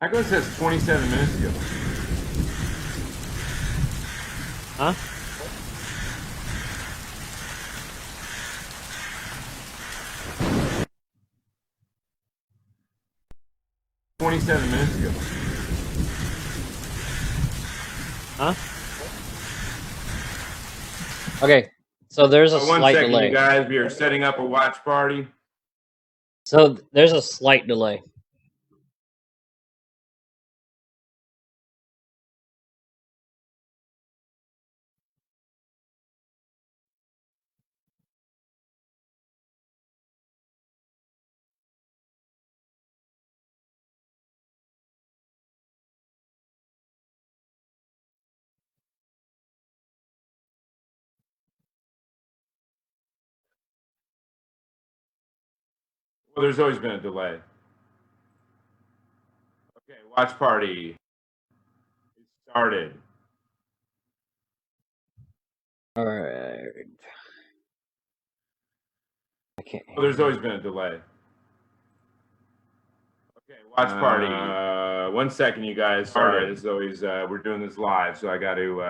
How come it says 27 minutes ago? Huh? $27 minutes ago. Huh? Okay, so there's a One slight second, delay. you guys. We are setting up a watch party. So there's a slight delay. Well, there's always been a delay. Okay, watch party. It started. All right. I can't. Well, there's always been a delay. Okay, watch party. 1 second, you guys. Sorry, as always, we're doing this live, so I got to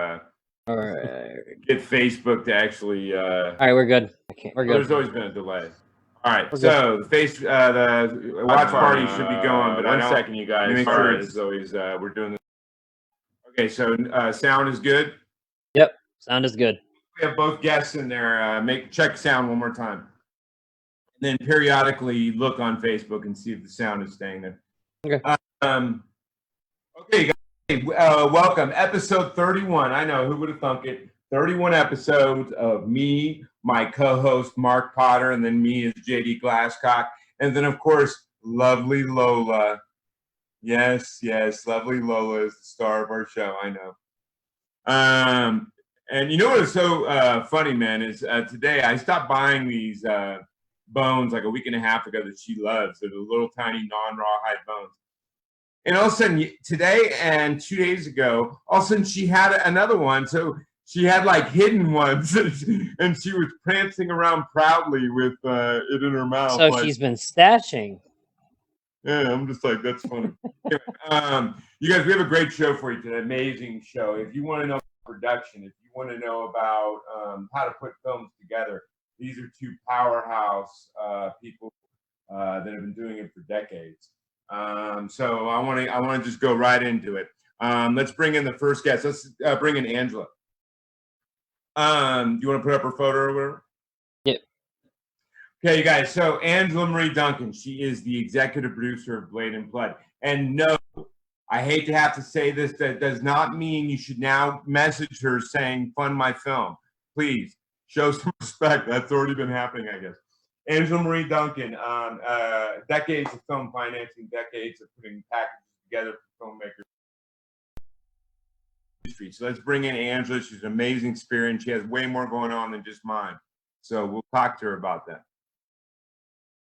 All right. get Facebook to actually. All right, we're good. We're good. There's always been a delay. All right, We're so the watch party should be going, but 1 second, you guys. Make sure as always, we're doing this. Okay, so sound is good. Yep, sound is good. We have both guests in there. Check sound one more time, and then periodically look on Facebook and see if the sound is staying there. Okay. Okay, guys. Welcome, episode 31. I know, who would have thunk it? 31 episodes of me, my co-host Mark Potter, and then me as JD Glasscock, and then of course lovely Lola. Yes, lovely Lola is the star of our show. I know. And you know what is so funny, man, is today I stopped buying these bones like a week and a half ago that she loves. They're the little tiny non-rawhide bones. And all of a sudden today and 2 days ago, all of a sudden she had another one. So she had like hidden ones and she was prancing around proudly with it in her mouth. So like, she's been stashing. Yeah, I'm just like, that's funny. You guys, we have a great show for you today. Amazing show. If you want to know about production, if you want to know about how to put films together, these are two powerhouse people that have been doing it for decades. So I want to just go right into it. Let's bring in the first guest. Let's bring in Angela. Do you want to put up her photo or whatever? Yep. Okay, you guys. So Angela Marie Duncan, she is the executive producer of Blade and Blood. And no, I hate to have to say this, that does not mean you should now message her saying, fund my film. Please, show some respect. That's already been happening, I guess. Angela Marie Duncan, decades of film financing, decades of putting packages together for filmmakers. So let's bring in Angela. She's an amazing experience. She has way more going on than just mine. So we'll talk to her about that.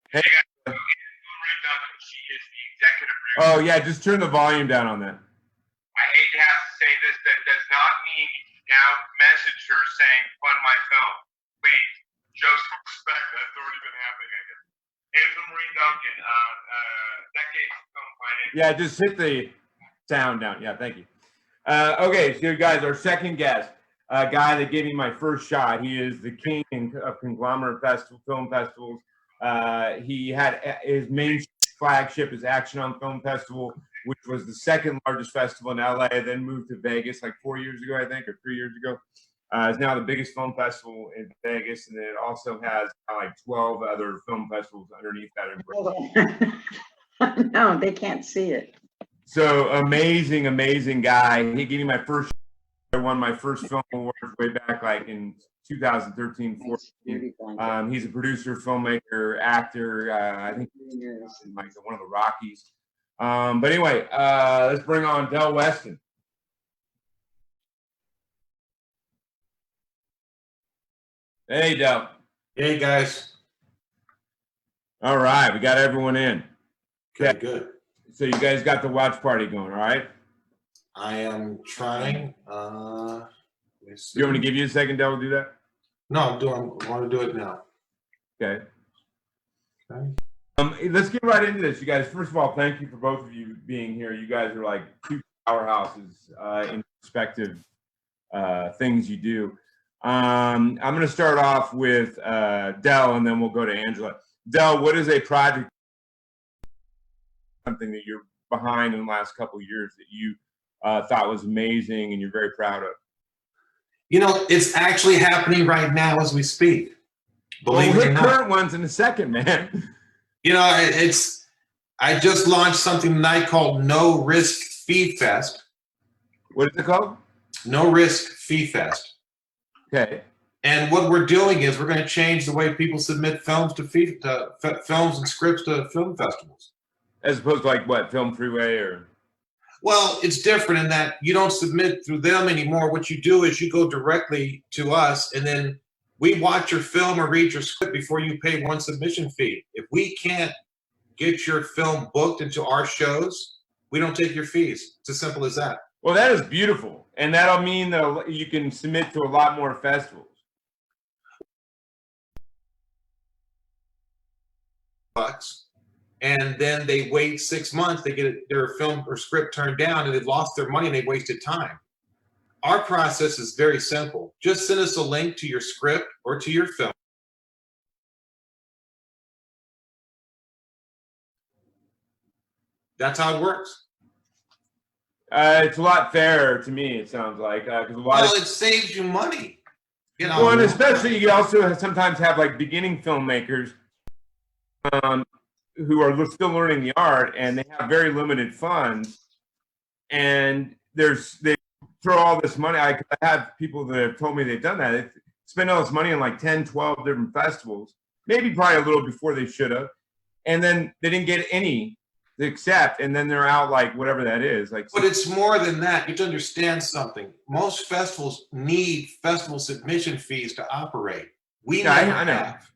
Hey, Angela Marie Duncan, she is the executive producer. Oh, yeah, just turn the volume down on that. I hate to have to say this, that does not mean you now message her saying, fund my film. Please, show some respect. That's already been happening, I guess. Angela Marie Duncan, decades of film financing. Yeah, just hit the sound down. Yeah, thank you. Okay, so you guys, our second guest, a guy that gave me my first shot. He is the king of conglomerate film festivals. He had his main flagship is Action on Film Festival, which was the second largest festival in LA, then moved to Vegas like 4 years ago, I think, or 3 years ago. It's now the biggest film festival in Vegas, and then it also has like 12 other film festivals underneath that. No, they can't see it. So amazing guy. He gave me my first. I won my first film awards way back like in 2013, 14. He's a producer, filmmaker, actor. I think he's in like one of the Rockies. But anyway, let's bring on Del Weston. Hey, Del. Hey, guys. All right, we got everyone in. Okay, good. So you guys got the watch party going, all right? I am trying. You want me to give you a second, Del, to do that? No, I want to do it now. Okay. let's get right into this, you guys. First of all, thank you for both of you being here. You guys are like two powerhouses in respective things you do. I'm going to start off with Dell, and then we'll go to Angela. Dell, what is a project, something that you're behind in the last couple of years that you thought was amazing and you're very proud of? You know, it's actually happening right now as we speak. Believe it or Hit not. current ones in a second, man. You know, I just launched something tonight called No Risk Fee Fest. What is it called? No Risk Fee Fest. Okay. And what we're doing is we're going to change the way people submit films to films and scripts to film festivals. As opposed to like what, Film Freeway or? Well, it's different in that you don't submit through them anymore. What you do is you go directly to us, and then we watch your film or read your script before you pay one submission fee. If we can't get your film booked into our shows, we don't take your fees. It's as simple as that. Well, that is beautiful. And that'll mean that you can submit to a lot more festivals. And then they wait 6 months, they get their film or script turned down, and they've lost their money and they wasted time. Our process is very simple. Just send us a link to your script or to your film. That's how it works. It's a lot fairer to me, it sounds like, because a lot Well, it saves you money. You know, well, and especially you also sometimes have like beginning filmmakers who are still learning the art, and they have very limited funds, and they throw all this money. I have people that have told me they've done that. They spend all this money on like 10, 12 different festivals, maybe probably a little before they should have, and then they didn't get any to accept, and then they're out like whatever that is. Like, but it's more than that. You have to understand something. Most festivals need festival submission fees to operate. We never I know. have.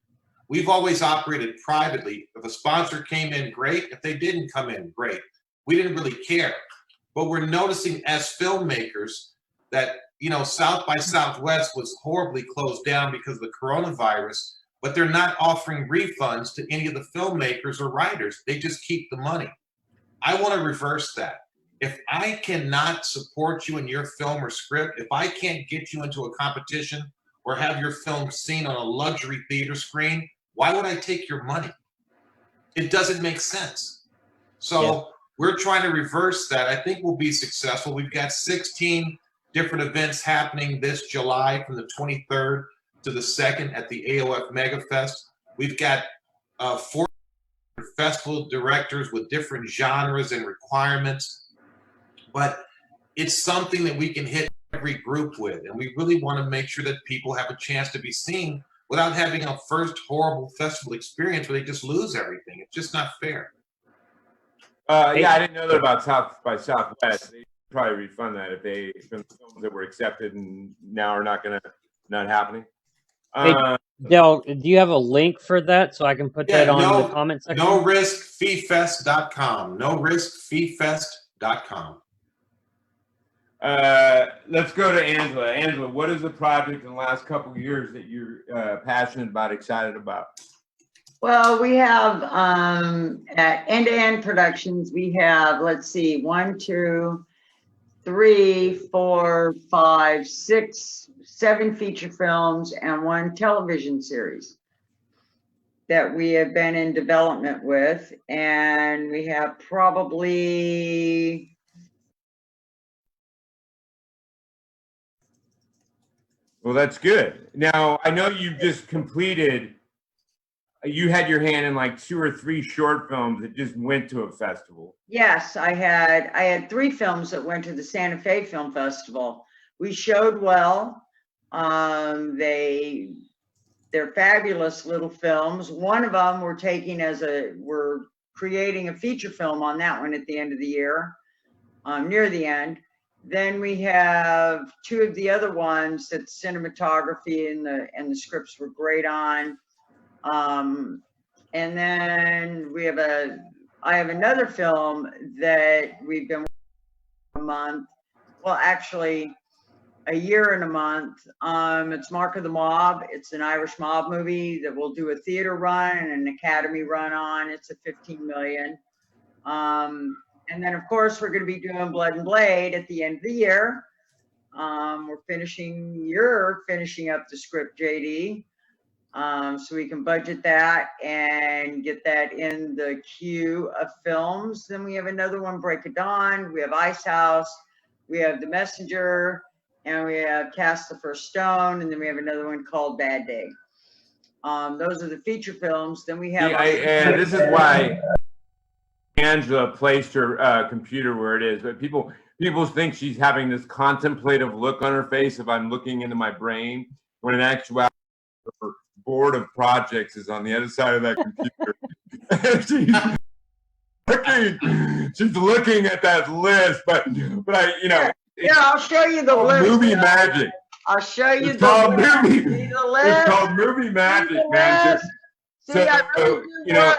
We've always operated privately. If a sponsor came in, great. If they didn't come in, great. We didn't really care. But we're noticing as filmmakers that, you know, South by Southwest was horribly closed down because of the coronavirus, but they're not offering refunds to any of the filmmakers or writers. They just keep the money. I want to reverse that. If I cannot support you in your film or script, if I can't get you into a competition or have your film seen on a luxury theater screen, why would I take your money? It doesn't make sense. So we're trying to reverse that. I think we'll be successful. We've got 16 different events happening this July from the 23rd to the 2nd at the AOF MegaFest. We've got 4 festival directors with different genres and requirements, but it's something that we can hit every group with, and we really want to make sure that people have a chance to be seen without having a first horrible festival experience where they just lose everything. It's just not fair. Yeah, I didn't know that about South by Southwest. They probably refund that if they from the films that were accepted and now are not happening. Hey, Del, do you have a link for that so I can put that on the comment section? NoRiskFeeFest.com. NoRiskFeeFest.com. Let's go to Angela. Angela, what is the project in the last couple of years that you're passionate about, excited about? Well, we have at End-to-End Productions, we have, let's see, 1, 2, 3, 4, 5, 6, 7 feature films and 1 television series that we have been in development with, and we have probably Well, that's good. Now, I know you've just completed, you had your hand in like 2 or 3 short films that just went to a festival. Yes, I had 3 films that went to the Santa Fe Film Festival. We showed well. They're fabulous little films. One of them we're creating a feature film on that one at the end of the year, near the end. Then we have 2 of the other ones that cinematography and the scripts were great on. And then I have another film that we've been working on a month. Well, actually a year and a month. It's Mark of the Mob. It's an Irish mob movie that we'll do a theater run and an Academy run on. It's a 15 million. And then of course we're going to be doing Blood and Blade at the end of the year. You're finishing up the script, JD. So we can budget that and get that in the queue of films. Then we have another one, Break of Dawn. We have Ice House. We have The Messenger, and we have Cast the First Stone. And then we have another one called Bad Day. Those are the feature films. Then we have. And this is why Angela placed her computer where it is. But people think she's having this contemplative look on her face if I'm looking into my brain, when in actuality, her board of projects is on the other side of that computer. she's looking at that list, but I, Yeah, I'll show you the list. Movie magic. I'll show you It's called list. movie. See the list? It's called movie magic, man. See, I really do work.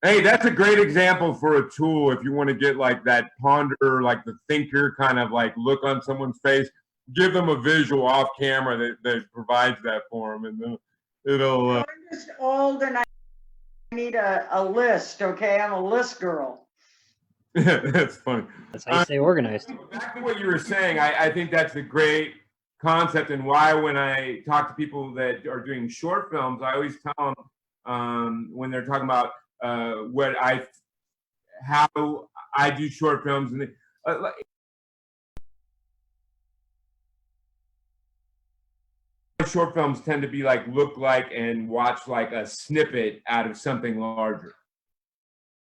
Hey, that's a great example for a tool if you want to get like that ponder, like the thinker kind of like look on someone's face. Give them a visual off camera that provides that for them, and then it'll. I'm just old and I need a list. Okay, I'm a list girl. That's funny. That's how you stay organized. Back to what you were saying, I think that's a great concept, and why when I talk to people that are doing short films, I always tell them when they're talking about how I do short films, and short films tend to be like look like and watch like a snippet out of something larger.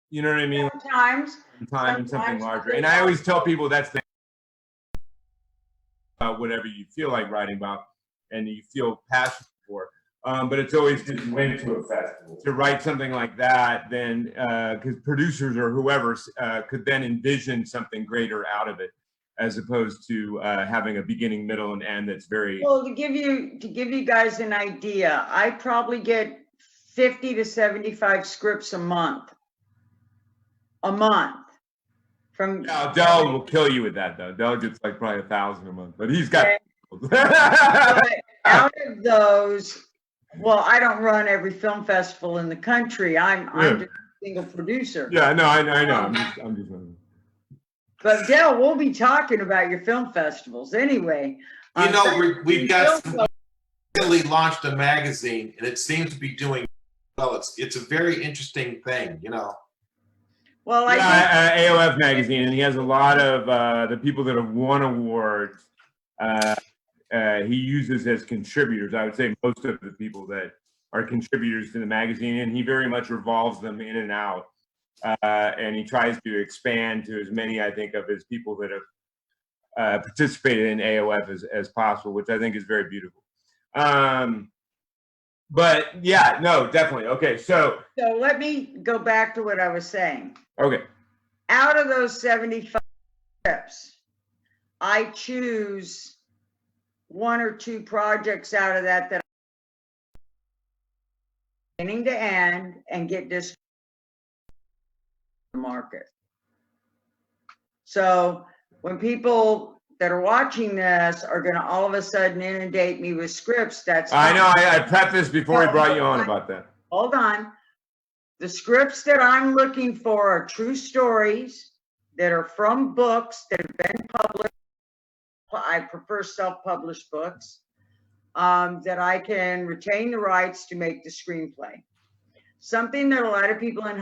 You know what I mean? Sometimes something larger. And I always tell people that's the about whatever you feel like writing about and you feel passionate for. But it's always good to win to a festival to write something like that. Then, because producers or whoever could then envision something greater out of it, as opposed to having a beginning, middle, and end that's very. Well, to give you guys an idea, I probably get 50 to 75 scripts a month. From Dell will kill you with that though. Dell gets like probably 1,000 a month, but he's got. Out of those, well, I don't run every film festival in the country. I'm just a single producer. Yeah, no, I know. I'm just. But Dell, we'll be talking about your film festivals anyway. We've got really launched a magazine, and it seems to be doing well. It's a very interesting thing, Well, AOF magazine, and he has a lot of the people that have won awards. He uses as contributors. I would say most of the people that are contributors to the magazine, and he very much revolves them in and out. And he tries to expand to as many, I think, of his people that have participated in AOF as possible, which I think is very beautiful. But yeah, no, definitely. Okay, so let me go back to what I was saying. Okay. Out of those 75 scripts, I choose one or two projects out of that beginning to end and get this market. So when people that are watching this are going to all of a sudden inundate me with scripts, that's I know. I prepped this before I brought you on about that. Hold on. The scripts that I'm looking for are true stories that are from books that have been published. I prefer self-published books that I can retain the rights to make the screenplay. Something that a lot of people in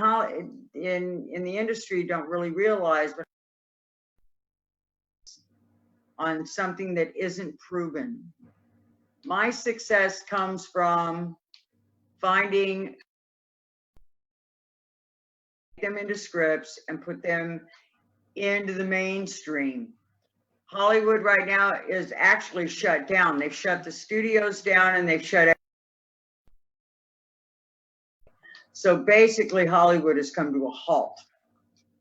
the industry don't really realize, but on something that isn't proven. My success comes from finding them into scripts and put them into the mainstream. Hollywood right now is actually shut down. They've shut the studios down and they've shut. So basically Hollywood has come to a halt.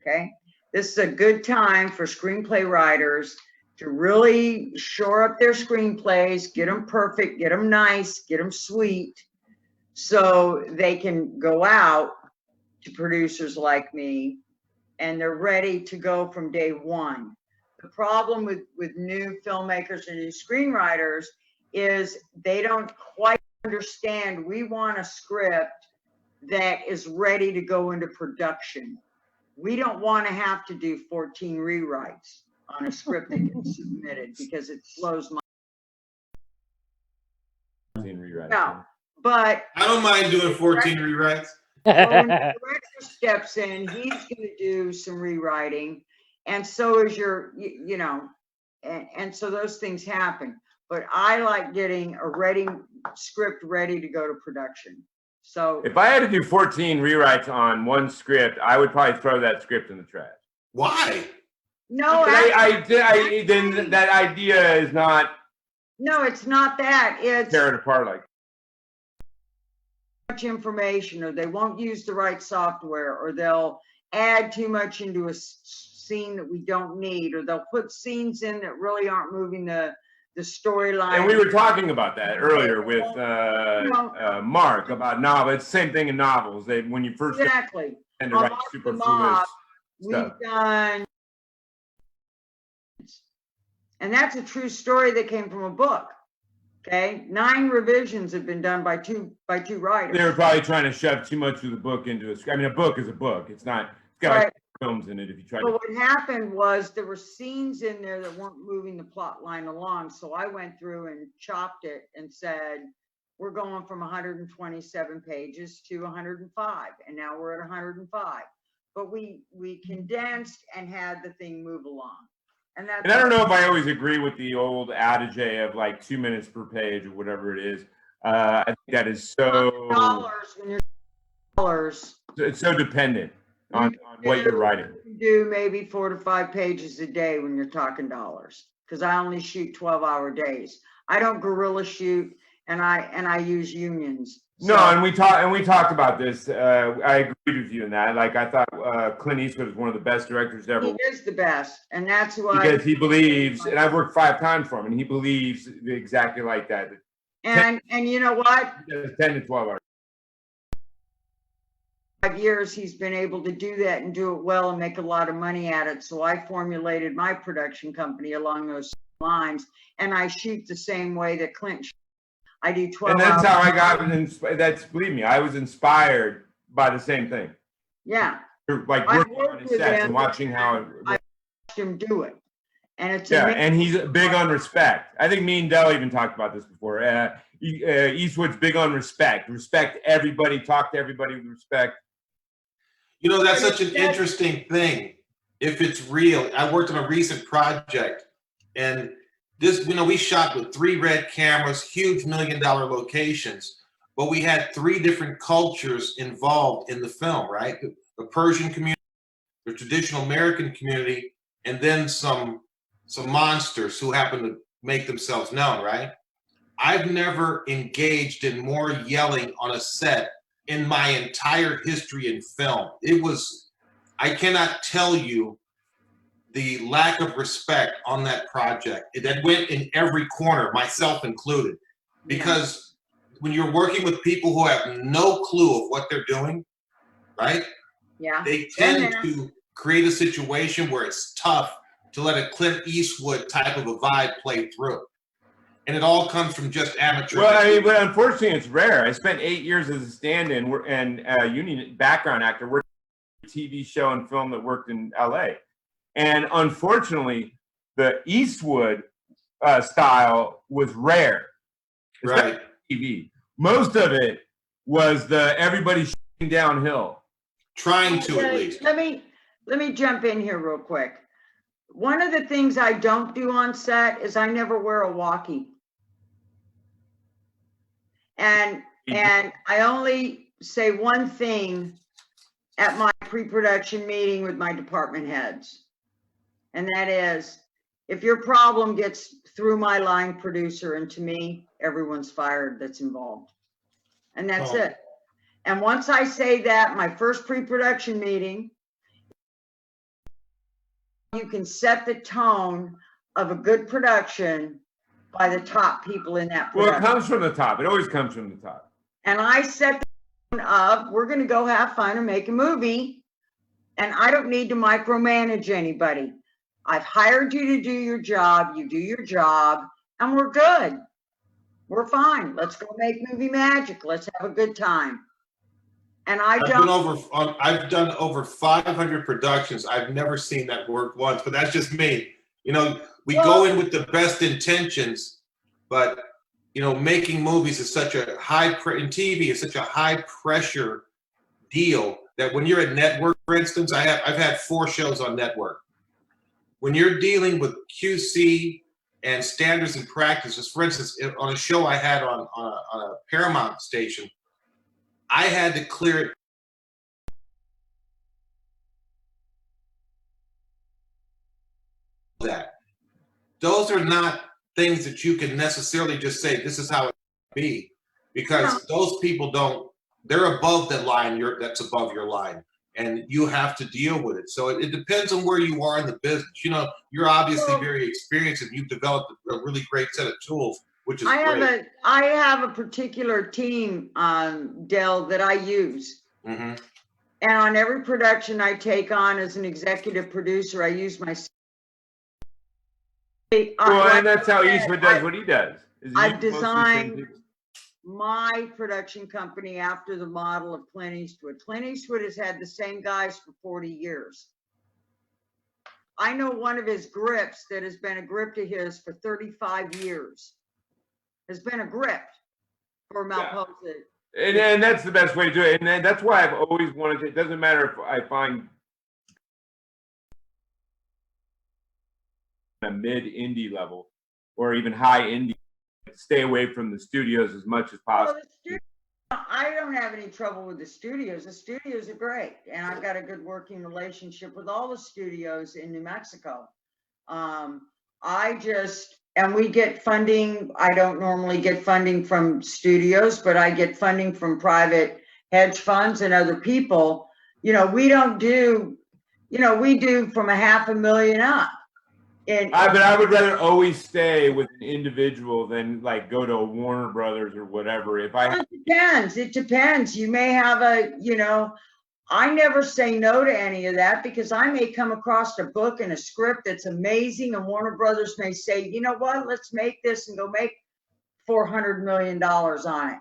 Okay. This is a good time for screenplay writers to really shore up their screenplays, get them perfect, get them nice, get them sweet, so they can go out to producers like me and they're ready to go from day one. the problem with new filmmakers and new screenwriters is they don't quite understand. We want a script that is ready to go into production. We don't want to have to do 14 rewrites on a script that gets submitted because it slows my. No, but I don't mind doing 14 rewrites. well, when the director steps in, he's going to do some rewriting, and so is your, you know, and so those things happen. But I like getting a script ready to go to production. So if I had to do 14 rewrites on one script, I would probably throw that script in the trash. Why? no, Then that idea is not no, it's not that. It's tear it apart like. much information, or they won't use the right software, or they'll add too much into a scene that we don't need, or they'll put scenes in that really aren't moving the storyline. And we were talking about that earlier with Mark about novels. It's the same thing in novels. When you first exactly tend to write superfluous we've stuff. done, and that's a true story that came from a book. Okay, 9 revisions have been done by two writers. They were probably trying to shove too much of the book into a script. I mean, a book is a book. It's not. It's got Right. like films in it. If you try. But what happened was there were scenes in there that weren't moving the plot line along. So I went through and chopped it and said, we're going from 127 pages to 105, and now we're at 105. But we condensed and had the thing move along. And that's. And I don't know if I always agree with the old adage of like 2 minutes per page or whatever it is. I think that is dollars when you're dollars. It's so dependent on what you're writing. You do maybe 4 to 5 pages a day when you're talking dollars, because I only shoot 12-hour days. I don't guerrilla shoot, and I use unions. No, and we talked about this. I agreed with you in that. Like I thought Clint Eastwood is one of the best directors ever. He is the best, and that's why. Because he believes, and I've worked 5 times for him, and he believes exactly like that. And you know what? 10 to 12 hours. 5 years he's been able to do that and do it well and make a lot of money at it. So I formulated my production company along those lines, and I shoot the same way that Clint shoots. I do 12 And that's hours. how I got that's, believe me, I was inspired by the same thing. Yeah. Like I working worked on his with sets him, and watching how it I watched him do it. And it's yeah, amazing. and he's big on respect. I think me and Dell even talked about this before. Eastwood's big on respect. Respect everybody, talk to everybody with respect. You know, that's such an interesting thing. If it's real, I worked on a recent project, and this, you know, we shot with 3 red cameras, huge $1 million locations, but we had 3 different cultures involved in the film, right? The Persian community, the traditional American community, and then some monsters who happen to make themselves known, right? I've never engaged in more yelling on a set in my entire history in film. It was, I cannot tell you the lack of respect on that project. That went in every corner, myself included, because when you're working with people who have no clue of what they're doing, right? Yeah. They tend to create a situation where it's tough to let a Clint Eastwood type of a vibe play through. And it all comes from just amateur. Well, I mean, but unfortunately, it's rare. I spent 8 years as a stand-in and union background actor working on a TV show and film that worked in LA. And unfortunately, the Eastwood style was rare. Right. TV. Most of it was everybody shooting downhill. Trying to, at least. Let me jump in here real quick. One of the things I don't do on set is I never wear a walkie. And I only say one thing at my pre-production meeting with my department heads. And that is, if your problem gets through my line producer and to me, everyone's fired that's involved. And that's it. And once I say that, my first pre-production meeting, you can set the tone of a good production by the top people in that production. Well, it comes from the top. It always comes from the top. And I set the tone of, we're going to go have fun and make a movie. And I don't need to micromanage anybody. I've hired you to do your job. You do your job, and we're good. We're fine. Let's go make movie magic. Let's have a good time. And I've done over 500 productions. I've never seen that work once, but that's just me. You know, we go in with the best intentions, but you know, making movies is such a in TV is such a high pressure deal that when you're at network, for instance, I've had 4 shows on network. When you're dealing with QC and standards and practices, for instance, on a show I had on a Paramount station, I had to clear it. That those are not things that you can necessarily just say this is how it be, because those people don't. They're above the line. That's above your line, and you have to deal with it. So it depends on where you are in the business. You know, you're obviously very experienced, and you've developed a really great set of tools, which is great. I have a particular team, Dell, that I use. Mm-hmm. And on every production I take on as an executive producer, I use my. Well, and that's how Eastwood does what he does. I've designed my production company after the model of Clint Eastwood. Clint Eastwood has had the same guys for 40 years. I know one of his grips that has been a grip to his for 35 years has been a grip for Malposa. And that's the best way to do it. And that's why I've always wanted to. It doesn't matter if I find a mid-indie level or even high indie, stay away from the studios as much as possible. Well, I don't have any trouble with the studios. The studios are great, and I've got a good working relationship with all the studios in New Mexico. And we get funding. I don't normally get funding from studios, but I get funding from private hedge funds and other people. You know, we don't do, you know, we do from $500,000 up. But I would rather always stay with an individual than like go to a Warner Brothers or whatever. It depends. It depends. You may have I never say no to any of that, because I may come across a book and a script that's amazing, and Warner Brothers may say, you know what, let's make this and go make $400 million on it.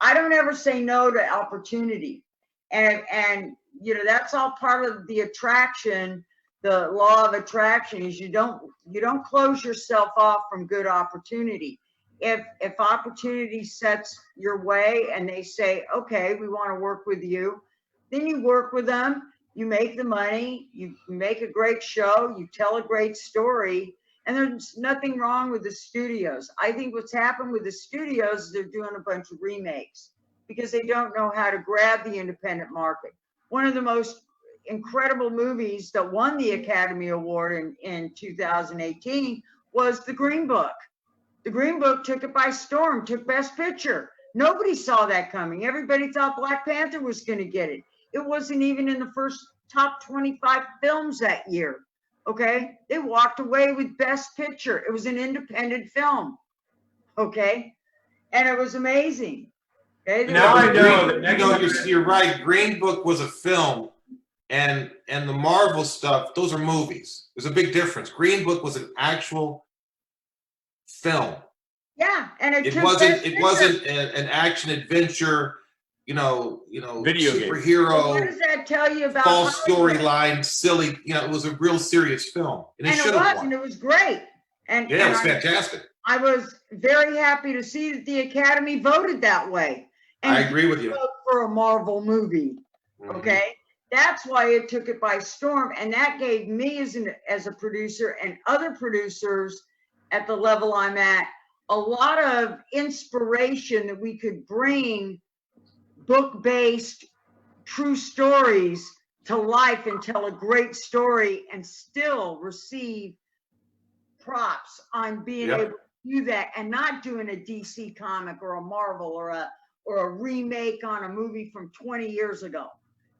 I don't ever say no to opportunity. And you know, that's all part of the attraction. The law of attraction is you don't close yourself off from good opportunity. If opportunity sets your way and they say, okay, we want to work with you, then you work with them, you make the money, you make a great show, you tell a great story, and there's nothing wrong with the studios. I think what's happened with the studios is they're doing a bunch of remakes because they don't know how to grab the independent market. One of the most incredible movies that won the Academy Award in 2018 was The Green Book. The Green Book took it by storm, took Best Picture. Nobody saw that coming. Everybody thought Black Panther was going to get it. It wasn't even in the first top 25 films that year. Okay? They walked away with Best Picture. It was an independent film. Okay? And it was amazing. Okay? Now I know you're right. Green Book was a film. And the Marvel stuff, those are movies. There's a big difference. Green Book was an actual film. Yeah, and it wasn't an action adventure, video superhero. Well, what does that tell you about false storyline, silly? It was a real serious film, and it was great. And it was fantastic. I was very happy to see that the Academy voted that way. And I agree with you. For a Marvel movie, okay. That's why it took it by storm, and that gave me as a producer and other producers at the level I'm at a lot of inspiration that we could bring book-based true stories to life and tell a great story and still receive props on being able to do that and not doing a DC comic or a Marvel or a remake on a movie from 20 years ago.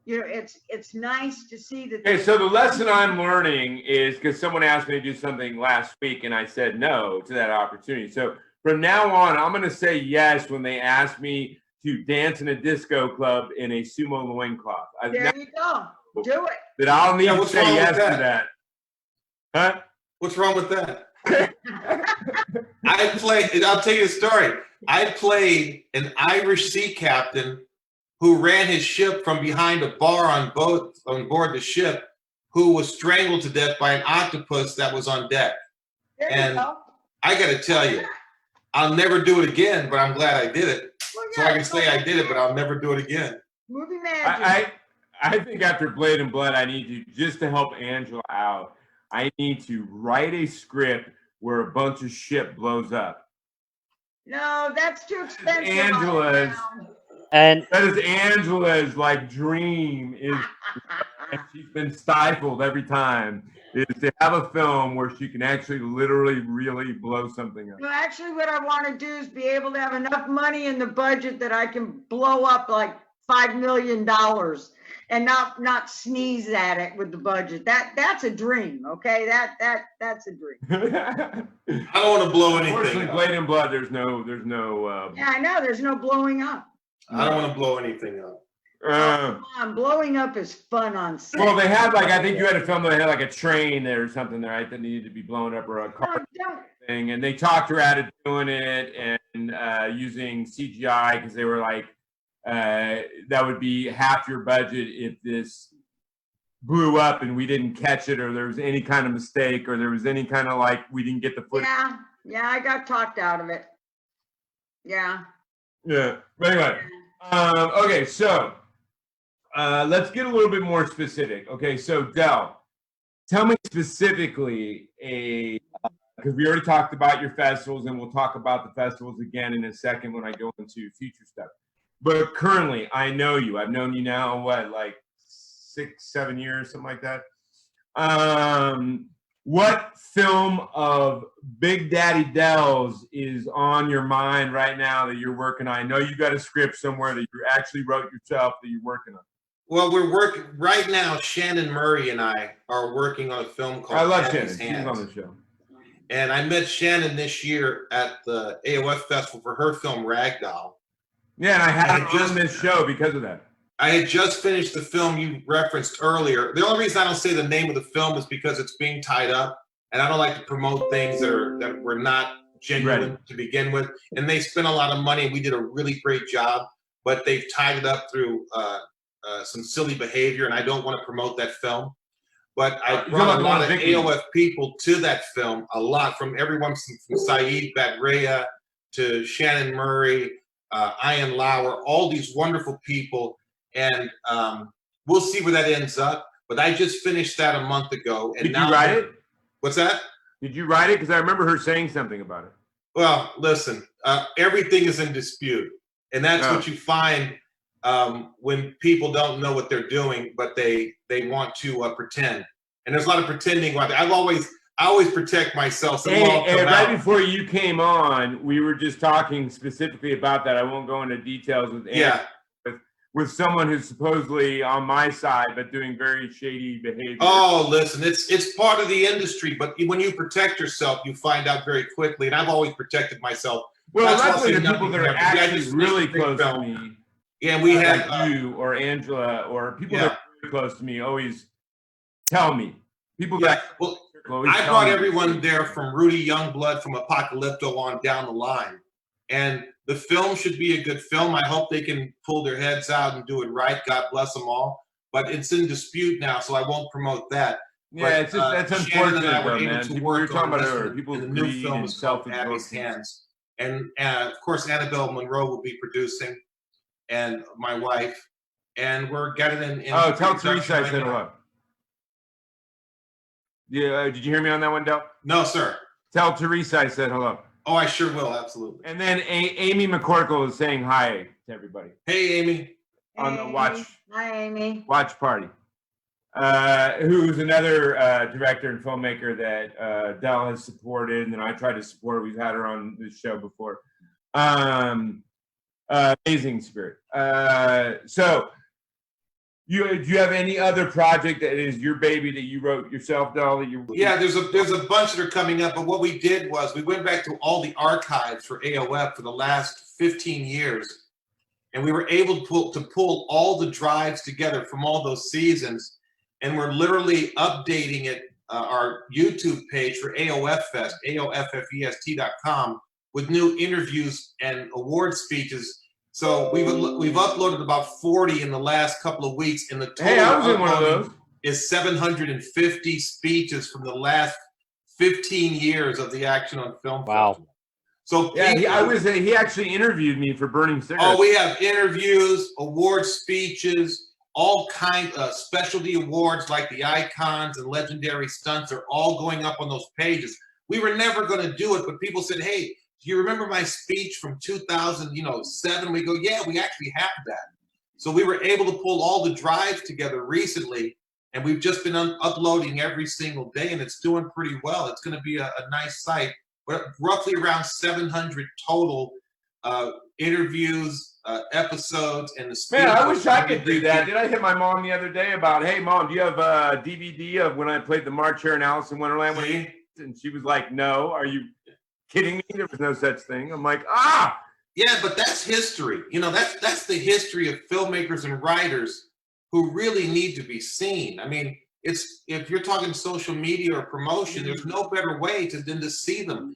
It's nice to see that. Okay, so the lesson I'm learning is, because someone asked me to do something last week and I said no to that opportunity. So from now on, I'm going to say yes when they ask me to dance in a disco club in a sumo loincloth. There you go. Do it. That I'll need to say yes to that. Huh? What's wrong with that? I'll tell you a story. I played an Irish sea captain who ran his ship from behind a bar on board the ship, who was strangled to death by an octopus that was on deck. There you And go. I got to tell you, I'll never do it again, but I'm glad I did it. Well, So yeah, I can say I did it, but I'll never do it again. movie magic. I think after Blade and Blood, I need to, just to help Angela out, I need to write a script where a bunch of shit blows up. No, that's too expensive. Angela's- And That is Angela's like dream is, and she's been stifled every time, is to have a film where she can actually literally really blow something up. No, actually, what I want to do is be able to have enough money in the budget that I can blow up like $5 million and not sneeze at it with the budget. That's a dream. Okay, that's a dream. I don't want to blow anything Unfortunately, up. Blade and Blood, there's no Yeah, I know. There's no blowing up. I don't want to blow anything up. Come on, blowing up is fun on set. well, they had like, I think you had a film that had like a train there or something there, right, that needed to be blown up, or a car Don't. thing, and they talked her out of doing it and using CGI, because they were like, that would be half your budget if this blew up and we didn't catch it, or there was any kind of mistake, or there was any kind of like, we didn't get the footage. Yeah, I got talked out of it. Yeah. Yeah. But anyway, okay, so let's get a little bit more specific. Okay, so Del, tell me specifically because we already talked about your festivals, and we'll talk about the festivals again in a second when I go into future stuff. But currently, I know you. I've known you now, what, like 6-7 years, something like that. What film of Big Daddy Del's is on your mind right now that you're working on? I know you got a script somewhere that you actually wrote yourself that you're working on. Well, we're working right now. Shannon Murray and I are working on a film called I love Abby's Shannon. She's Hands. on the show. And I met Shannon this year at the AOF Festival for her film Ragdoll. Yeah, and I had I her just- on this show because of that. I had just finished the film you referenced earlier. The only reason I don't say the name of the film is because it's being tied up, and I don't like to promote things that were not genuine Right. to begin with. And they spent a lot of money, and we did a really great job, but they've tied it up through some silly behavior, and I don't want to promote that film. But I You're talking brought about a the lot one of with Vicky. AOF people to that film, a lot, from everyone from Saeed Badreya to Shannon Murray, Ian Lauer, all these wonderful people. And we'll see where that ends up. But I just finished that a month ago. And Did now you write it? What's that? Did you write it? Because I remember her saying something about it. Well, listen, everything is in dispute. And that's Oh. what you find when people don't know what they're doing, but they want to pretend. And there's a lot of pretending. I always protect myself. So Hey, right before you came on, we were just talking specifically about that. I won't go into details with Yeah. with someone who's supposedly on my side, but doing very shady behavior. Oh, listen, it's part of the industry, but when you protect yourself, you find out very quickly. And I've always protected myself. well, that's luckily also the people that are nothing happened. Yeah, I actually just really finished a close big to film. me, Yeah, we had like you or Angela or people Yeah. that are really close to me, always tell me. People yeah. that Well, always I tell brought me. everyone there from Rudy Youngblood from Apocalypto on down the line. And the film should be a good film. I hope they can pull their heads out and do it right. God bless them all. But it's in dispute now, so I won't promote that. Yeah, But, it's just that's Shannon and unfortunate, I were though, able man. to People, we work were talking on about this, earlier. People and the new greed film and is called Abby's self-absorption. Hands. And of course, Annabelle Monroe will be producing, and my wife. And we're getting in Oh, tell pre-production Teresa I right said now. hello. Yeah, did you hear me on that one, Del? No, sir. Tell Teresa I said hello. Oh, I sure will. Absolutely. And then Amy McCorkle is saying hi to everybody Hey, Amy. on the Amy. Hi, Amy. watch party. Who's another director and filmmaker that Del has supported, and then I tried to support. We've had her on this show before. Amazing spirit. So, do you have any other project that is your baby that you wrote yourself, Del? That you Yeah, there's a bunch that are coming up, but what we did was we went back to all the archives for AOF for the last 15 years, and we were able to pull all the drives together from all those seasons, and we're literally updating it our YouTube page for AOF Fest, AOFFEST.com, with new interviews and award speeches. So we've uploaded about 40 in the last couple of weeks, and the total Hey, I was in one of those. is 750 speeches from the last 15 years of the Action on Film Festival. So yeah, he actually interviewed me for Burning Cigarettes. Oh, we have interviews, award speeches, all kinds of specialty awards like the icons and legendary stunts are all going up on those pages. We were never going to do it, but people said, "Hey, do you remember my speech from 2007?" We go, "Yeah, we actually have that." So we were able to pull all the drives together recently, and we've just been uploading every single day, and it's doing pretty well. It's going to be a nice site. But roughly around 700 total interviews, episodes, and the speech. Man, I wish I could do that. Did I hit my mom the other day about, "Hey, Mom, do you have a DVD of when I played the March Hare in Alice in Wonderland?" And she was like, "No, are you kidding me? There was no such thing." I'm like, ah! Yeah, but that's history. That's the history of filmmakers and writers who really need to be seen. I mean, if you're talking social media or promotion, there's no better way than to see them.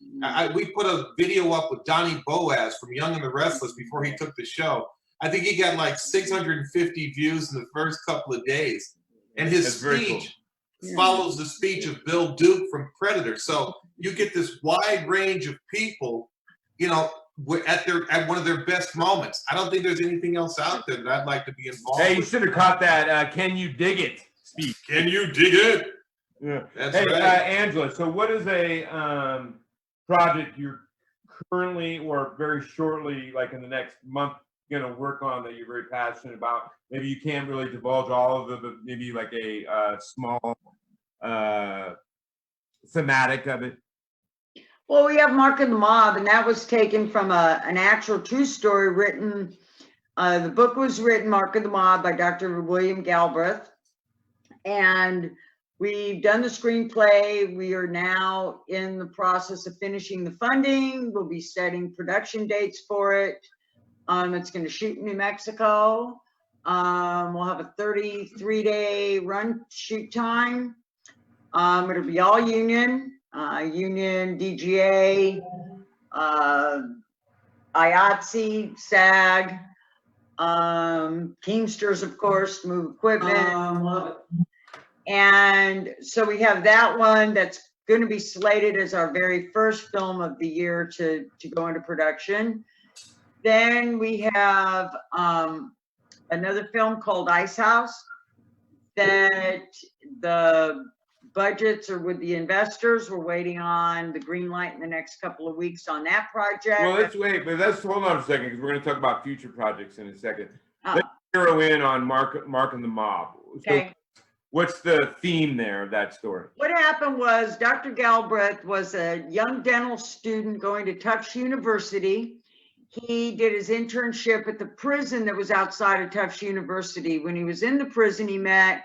We put a video up with Donnie Boaz from Young and the Restless before he took the show. I think he got like 650 views in the first couple of days. And his speech follows the speech of Bill Duke from Predator. So you get this wide range of people, at one of their best moments. I don't think there's anything else out there that I'd like to be involved with. Hey, you should have caught that "Can You Dig It" speech. Can you dig it? Yeah. That's hey, right. Angela, so what is a project you're currently or very shortly, like in the next month, going to work on that you're very passionate about? Maybe you can't really divulge all of the maybe like a small thematic of it. Well, we have Mark and the Mob, and that was taken from an actual true story written. The book was written, Mark and the Mob, by Dr. William Galbraith. And we've done the screenplay. We are now in the process of finishing the funding. We'll be setting production dates for it. It's going to shoot in New Mexico. We'll have a 33-day run shoot time. It'll be all union, DGA, IATSE, SAG, Teamsters, of course, move equipment. And so we have that one that's going to be slated as our very first film of the year to go into production. Then we have another film called Ice House that the budgets are with the investors. We're waiting on the green light in the next couple of weeks on that project. Well, let's wait, but let's hold on a second because we're going to talk about future projects in a second. Let's zero in on Mark and the Mob. Okay. So what's the theme there of that story? What happened was Dr. Galbraith was a young dental student going to Tufts University. He did his internship at the prison that was outside of Tufts University. When he was in the prison, he met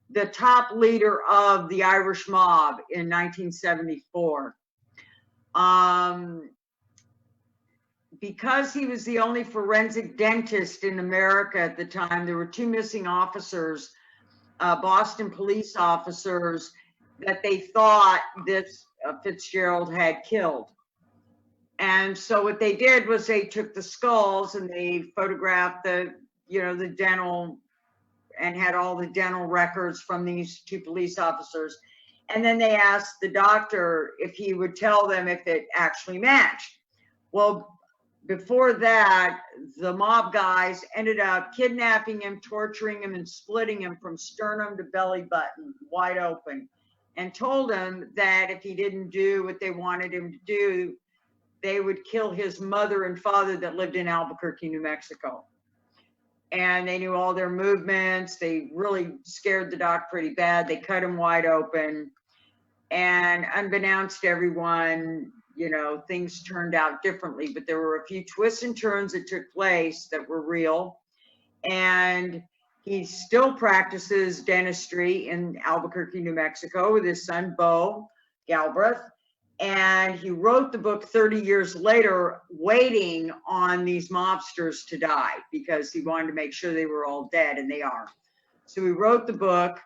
the top leader of the Irish mob in 1974. Because he was the only forensic dentist in America at the time, there were two missing officers, Boston police officers, that they thought this Fitzgerald had killed. And so what they did was they took the skulls and they photographed the dental and had all the dental records from these two police officers. And then they asked the doctor if he would tell them if it actually matched. Well, before that, the mob guys ended up kidnapping him, torturing him, and splitting him from sternum to belly button, wide open, and told him that if he didn't do what they wanted him to do, they would kill his mother and father that lived in Albuquerque, New Mexico. And they knew all their movements. They really scared the doc pretty bad. They cut him wide open. And unbeknownst to everyone, things turned out differently, but there were a few twists and turns that took place that were real. And he still practices dentistry in Albuquerque, New Mexico with his son, Bo Galbraith. And he wrote the book 30 years later, waiting on these mobsters to die because he wanted to make sure they were all dead, and they are. So he wrote the book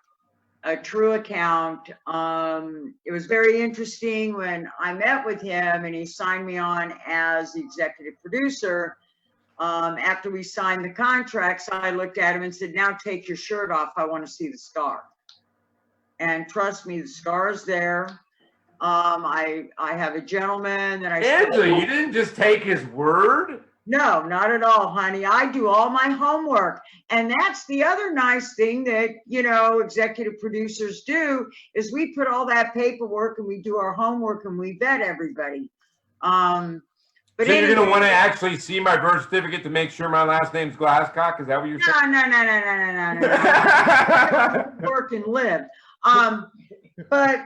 a true account. It was very interesting when I met with him and he signed me on as the executive producer. After we signed the contracts, I looked at him and said, now take your shirt off. I want to see the scar. And trust me, the scar is there. I have a gentleman that I Angela, you didn't just take his word? No, not at all, honey. I do all my homework. And that's the other nice thing that, you know, executive producers do is we put all that paperwork and we do our homework and we vet everybody. But so anyway, you're going to want to actually see my birth certificate to make sure my last name's Glasscock? Is that what you're saying? No. Work and live. But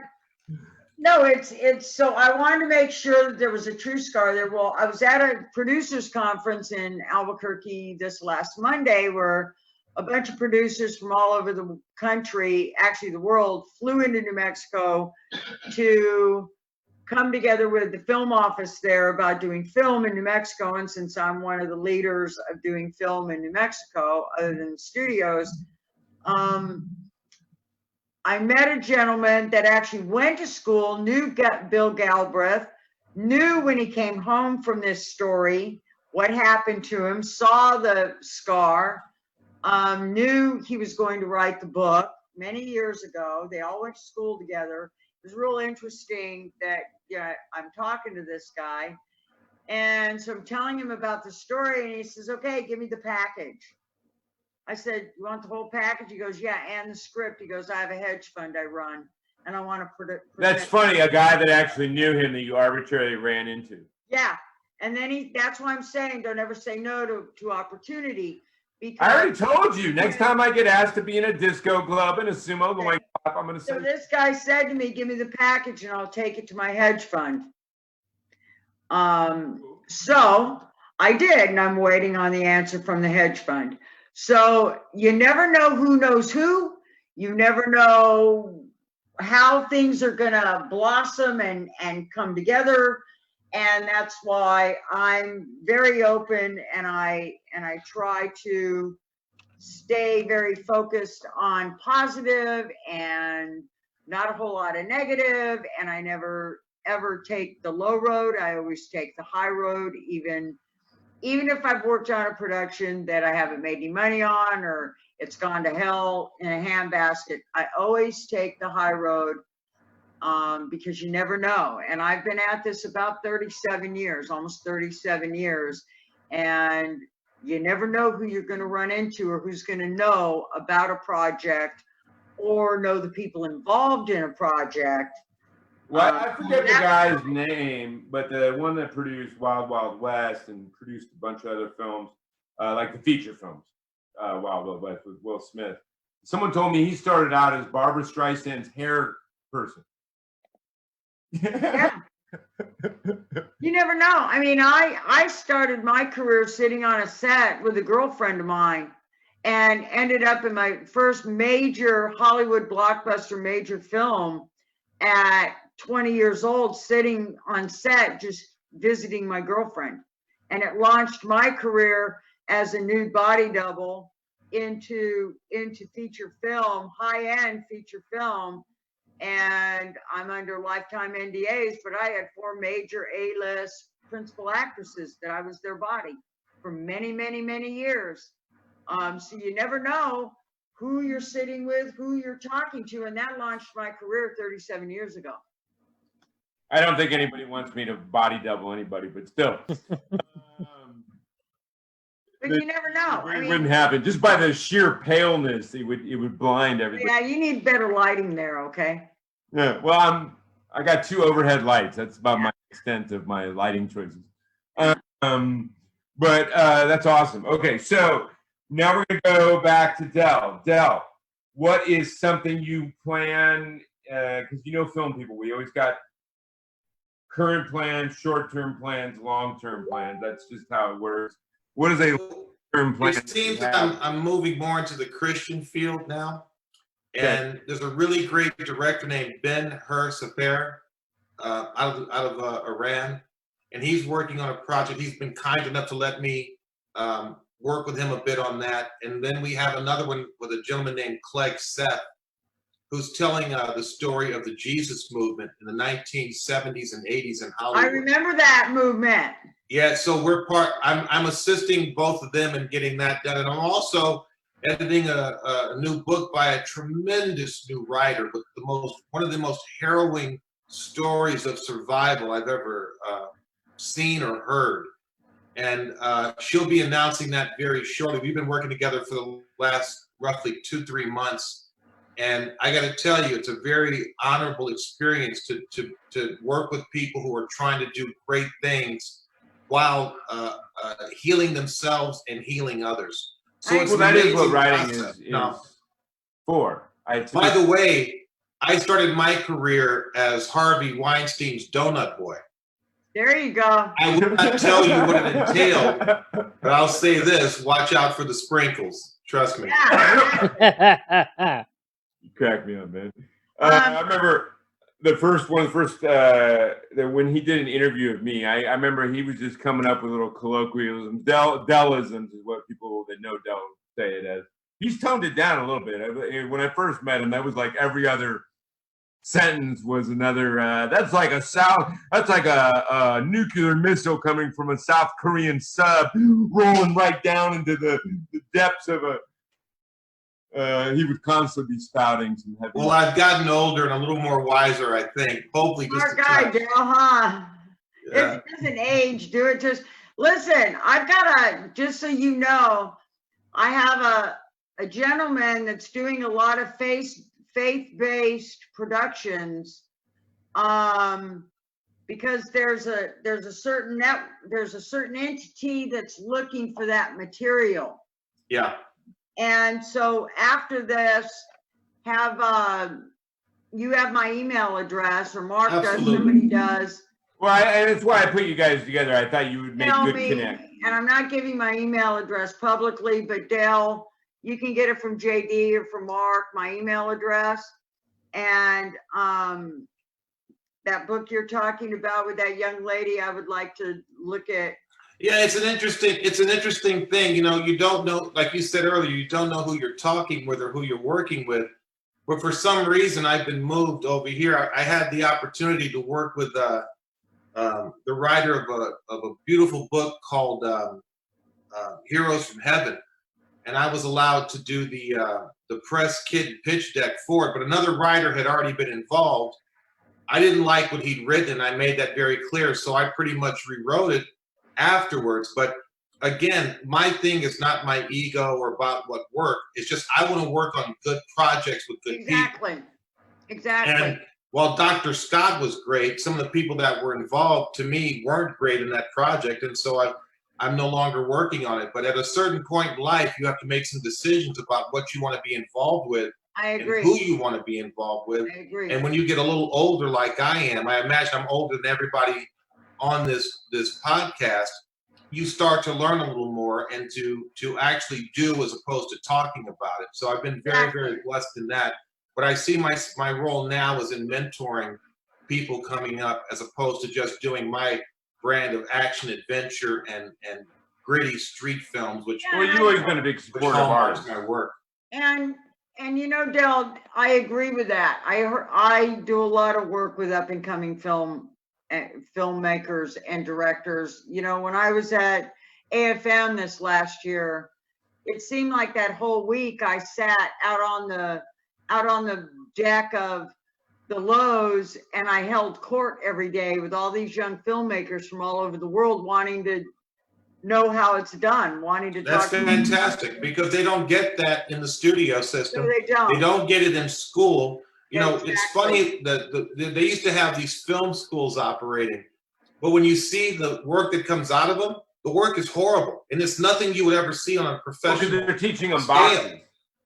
no, it's so I wanted to make sure that there was a true scar there. Well, I was at a producers conference in Albuquerque this last Monday where a bunch of producers from all over the country, actually the world, flew into New Mexico to come together with the film office there about doing film in New Mexico. And since I'm one of the leaders of doing film in New Mexico, other than the studios, I met a gentleman that actually went to school, knew Bill Galbraith, knew when he came home from this story, what happened to him, saw the scar, knew he was going to write the book many years ago. They all went to school together. It was real interesting that, yeah, I'm talking to this guy. And so I'm telling him about the story and he says, okay, give me the package. I said, you want the whole package? He goes, yeah, and the script. He goes, I have a hedge fund I run, and I want to That's funny, a guy that actually knew him that you arbitrarily ran into. Yeah, and then that's why I'm saying don't ever say no to opportunity. Because I already told you, next time I get asked to be in a disco club and a sumo going up, I'm going to say. So this guy said to me, give me the package and I'll take it to my hedge fund. So I did, and I'm waiting on the answer from the hedge fund. So you never know who knows who. You never know how things are going to blossom and come together. And that's why I'm very open and I try to stay very focused on positive and not a whole lot of negative. And I never ever take the low road. I always take the high road, even if I've worked on a production that I haven't made any money on or it's gone to hell in a handbasket, I always take the high road because you never know. And I've been at this about 37 years, almost 37 years, and you never know who you're going to run into or who's going to know about a project or know the people involved in a project. Well, I forget the guy's name, but the one that produced Wild Wild West and produced a bunch of other films, like the feature films, Wild Wild West with Will Smith. Someone told me he started out as Barbra Streisand's hair person. Yeah. You never know. I mean, I started my career sitting on a set with a girlfriend of mine and ended up in my first major Hollywood blockbuster major film at 20 years old, sitting on set, just visiting my girlfriend. And it launched my career as a nude body double into feature film, high-end feature film. And I'm under lifetime NDAs, but I had 4 major A-list principal actresses that I was their body for many, many, many years. So you never know who you're sitting with, who you're talking to. And that launched my career 37 years ago. I don't think anybody wants me to body double anybody, but still. But you never know. It wouldn't happen. Just by the sheer paleness, it would blind everybody. Yeah, you need better lighting there, okay? Yeah, well, I got 2 overhead lights. That's about my extent of my lighting choices. But that's awesome. Okay, so now we're gonna go back to Del. Del, what is something you plan? Because you know, film people, we always got current plans, short-term plans, long-term plans. That's just how it works. What is a long-term plan? It seems that I'm moving more into the Christian field now. And there's a really great director named Ben-Hur Safer out of Iran. And he's working on a project. He's been kind enough to let me work with him a bit on that. And then we have another one with a gentleman named Clegg Seth, who's telling the story of the Jesus movement in the 1970s and 80s in Hollywood. I remember that movement. Yeah, so I'm assisting both of them in getting that done, and I'm also editing a new book by a tremendous new writer with one of the most harrowing stories of survival I've ever seen or heard. And she'll be announcing that very shortly. We've been working together for the last roughly 2-3 months. And I got to tell you, it's a very honorable experience to work with people who are trying to do great things while healing themselves and healing others. So it's that is what amazing writing process. is Now, for. by the way, I started my career as Harvey Weinstein's donut boy. There you go. I will not tell you what it entailed, but I'll say this: watch out for the sprinkles. Trust me. Yeah. You crack me up, man. I remember when he did an interview with me, I remember he was just coming up with little colloquialisms. Dellisms is what people that know Del say it as. He's toned it down a little bit. When I first met him, that was like every other sentence was another. That's like a nuclear missile coming from a South Korean sub rolling right down into the depths of a. He would constantly be spouting some heavy. Well, I've gotten older and a little more wiser, I think. Hopefully, just Smart guy, Dale, huh? Yeah. It doesn't age. Do it. Just listen. I've got just so you know, I have a gentleman that's doing a lot of faith-based productions, because there's a certain entity that's looking for that material. Yeah. And so after this, you have my email address, or Mark Absolutely. does, somebody does. Well, and it's why I put you guys together. I thought you would make Email good me, connect. and I'm not giving my email address publicly, but Dale, you can get it from JD or from Mark, my email address. And that book you're talking about with that young lady, I would like to look at. Yeah, it's an interesting thing. You know, you don't know, like you said earlier, you don't know who you're talking with or who you're working with. But for some reason, I've been moved over here. I had the opportunity to work with the writer of a beautiful book called Heroes from Heaven, and I was allowed to do the press kit pitch deck for it. But another writer had already been involved. I didn't like what he'd written, and I made that very clear. So I pretty much rewrote it afterwards. But again, my thing is not my ego or about what work. It's just I want to work on good projects with good people. Exactly. And while Dr. Scott was great, some of the people that were involved to me weren't great in that project. And so I'm no longer working on it. But at a certain point in life, you have to make some decisions about what you want to be involved with. I agree. And who you want to be involved with. I agree. And when you get a little older like I am, I imagine I'm older than everybody on this podcast, you start to learn a little more and to actually do as opposed to talking about it. So I've been very, very blessed in that. But I see my role now is in mentoring people coming up as opposed to just doing my brand of action adventure and gritty street films, which Well, you've always been a big supporter of ours. My work. And you know, Del, I agree with that. I do a lot of work with up and coming filmmakers and directors. You know, when I was at AFM this last year, it seemed like that whole week I sat out on the deck of the Lowe's, and I held court every day with all these young filmmakers from all over the world wanting to know how it's done, wanting to That's talk. fantastic, because they don't get that in the studio system. No, they don't. They don't get it in school. You know, Exactly. it's funny that they used to have these film schools operating, but when you see the work that comes out of them, the work is horrible, and it's nothing you would ever see on a professional Because they're teaching them scale. boxing.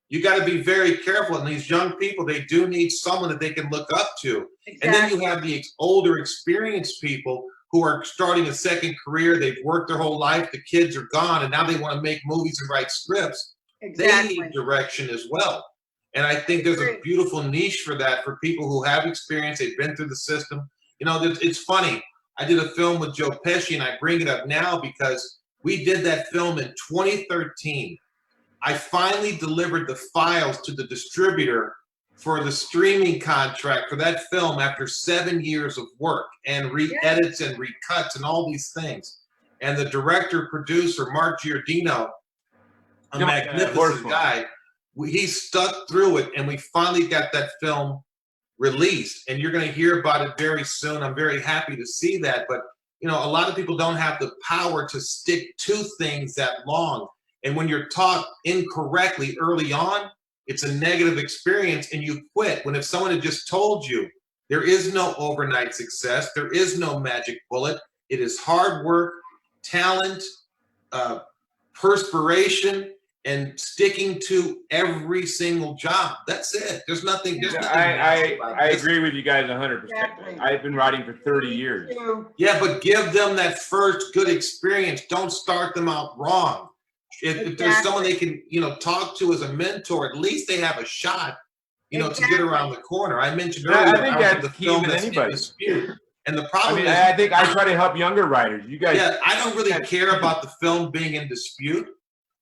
You got to be very careful, and these young people, they do need someone that they can look up to. Exactly. And then you have the older, experienced people who are starting a second career. They've worked their whole life. The kids are gone, and now they want to make movies and write scripts. Exactly. They need direction as well. And I think there's a beautiful niche for that for people who have experience. They've been through the system. You know, it's funny. I did a film with Joe Pesci, and I bring it up now because we did that film in 2013. I finally delivered the files to the distributor for the streaming contract for that film after 7 years of work and re-edits and recuts and all these things. And the director, producer, Mark Giordino, a magnificent guy, he stuck through it, and we finally got that film released. And you're going to hear about it very soon. I'm very happy to see that. But, you know, a lot of people don't have the power to stick to things that long. And when you're taught incorrectly early on, it's a negative experience and you quit. When if someone had just told you there is no overnight success, there is no magic bullet, it is hard work, talent, perspiration, and sticking to every single job. That's it. There's nothing. I agree with you guys 100%. Exactly. I've been writing for 30 years. Yeah, but give them that first good experience. Don't start them out wrong. If there's someone they can, you know, talk to as a mentor, at least they have a shot, you know, to get around the corner. I mentioned earlier, I think that's the film that's in dispute. And the problem is, I think I try to help younger writers. You guys, I don't really care about the film being in dispute.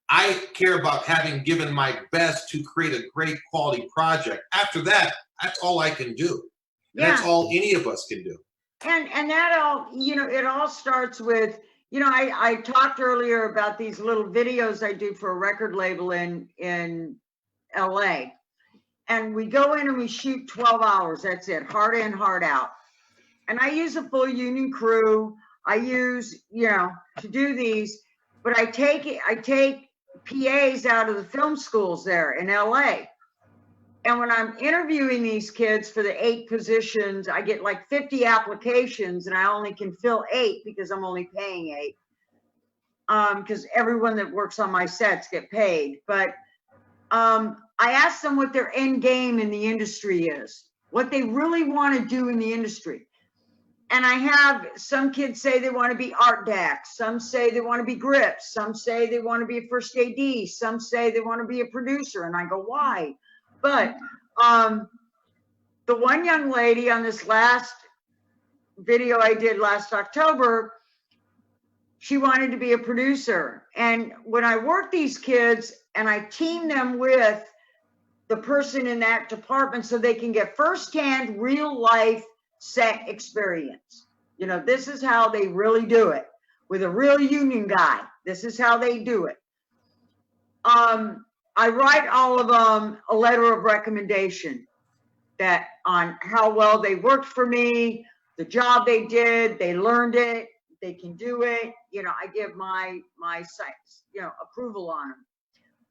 I care about having given my best to create a great quality project. After that, that's all I can do. And that's all any of us can do. And that all, you know, it all starts with, you know, I talked earlier about these little videos I do for a record label in LA. And we go in and we shoot 12 hours. That's it. Hard in, hard out. And I use a full union crew. I use, you know, to do these, but I take PAs out of the film schools there in LA. And when I'm interviewing these kids for the 8 positions, I get like 50 applications and I only can fill 8 because I'm only paying 8. Because everyone that works on my sets get paid. But I ask them what their end game in the industry is, what they really want to do in the industry. And I have some kids say they want to be art decks. Some say they want to be grips. Some say they want to be a first AD. Some say they want to be a producer. And I go, why? But the one young lady on this last video I did last October, she wanted to be a producer. And when I work these kids and I team them with the person in that department so they can get firsthand real life set experience. You know, this is how they really do it with a real union guy. This is how they do it. I write all of them a letter of recommendation that on how well they worked for me, the job they did, they learned it, they can do it. You know, I give my sites, you know, approval on them.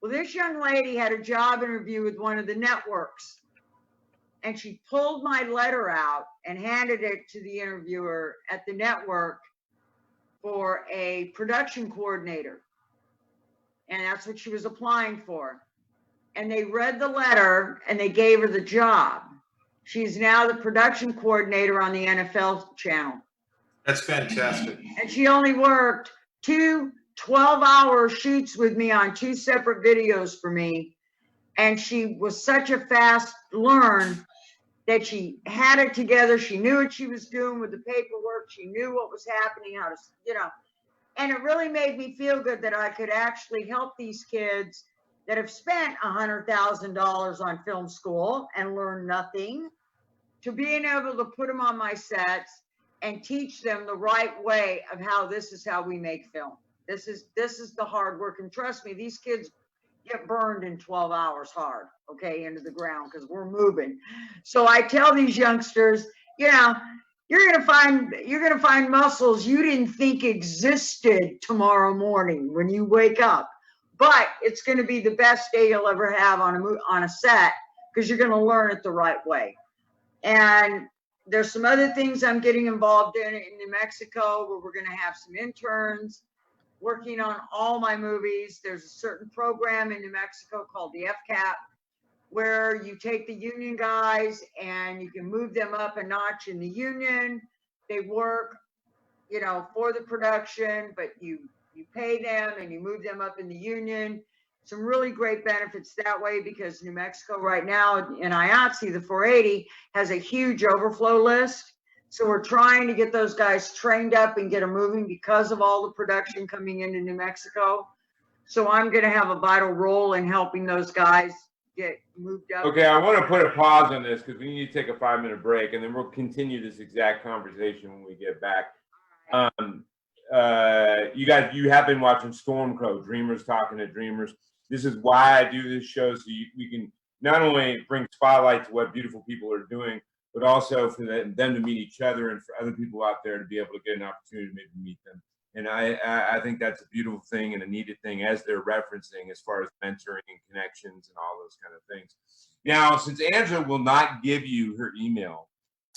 Well, this young lady had a job interview with one of the networks, and she pulled my letter out and handed it to the interviewer at the network for a production coordinator. And that's what she was applying for. And they read the letter and they gave her the job. She's now the production coordinator on the NFL channel. That's fantastic. And she only worked 2 12-hour shoots with me on 2 separate videos for me. And she was such a fast learn that she had it together. She knew what she was doing with the paperwork. She knew what was happening, how to, you know. And it really made me feel good that I could actually help these kids that have spent $100,000 on film school and learned nothing, to being able to put them on my sets and teach them the right way of how this is how we make film. This is the hard work. And trust me, these kids get burned in 12 hours hard, okay, into the ground, because we're moving. So I tell these youngsters, you know, you're gonna find muscles you didn't think existed tomorrow morning when you wake up. But it's gonna be the best day you'll ever have on a set, because you're gonna learn it the right way. And there's some other things I'm getting involved in New Mexico, where we're gonna have some interns working on all my movies. There's a certain program in New Mexico called the FCAP, where you take the union guys and you can move them up a notch in the union. They work, you know, for the production, but you pay them and you move them up in the union. Some really great benefits that way, because New Mexico right now in IATSE, the 480, has a huge overflow list. So we're trying to get those guys trained up and get them moving because of all the production coming into New Mexico. So I'm going to have a vital role in helping those guys get moved up. Okay, I want to put a pause on this because we need to take a 5-minute break, and then we'll continue this exact conversation when we get back. You guys, you have been watching Stormcrow, Dreamers Talking to Dreamers. This is why I do this show, so we can not only bring spotlight to what beautiful people are doing, but also for them to meet each other and for other people out there to be able to get an opportunity to maybe meet them. And I think that's a beautiful thing and a needed thing as they're referencing as far as mentoring and connections and all those kind of things. Now, since Angela will not give you her email,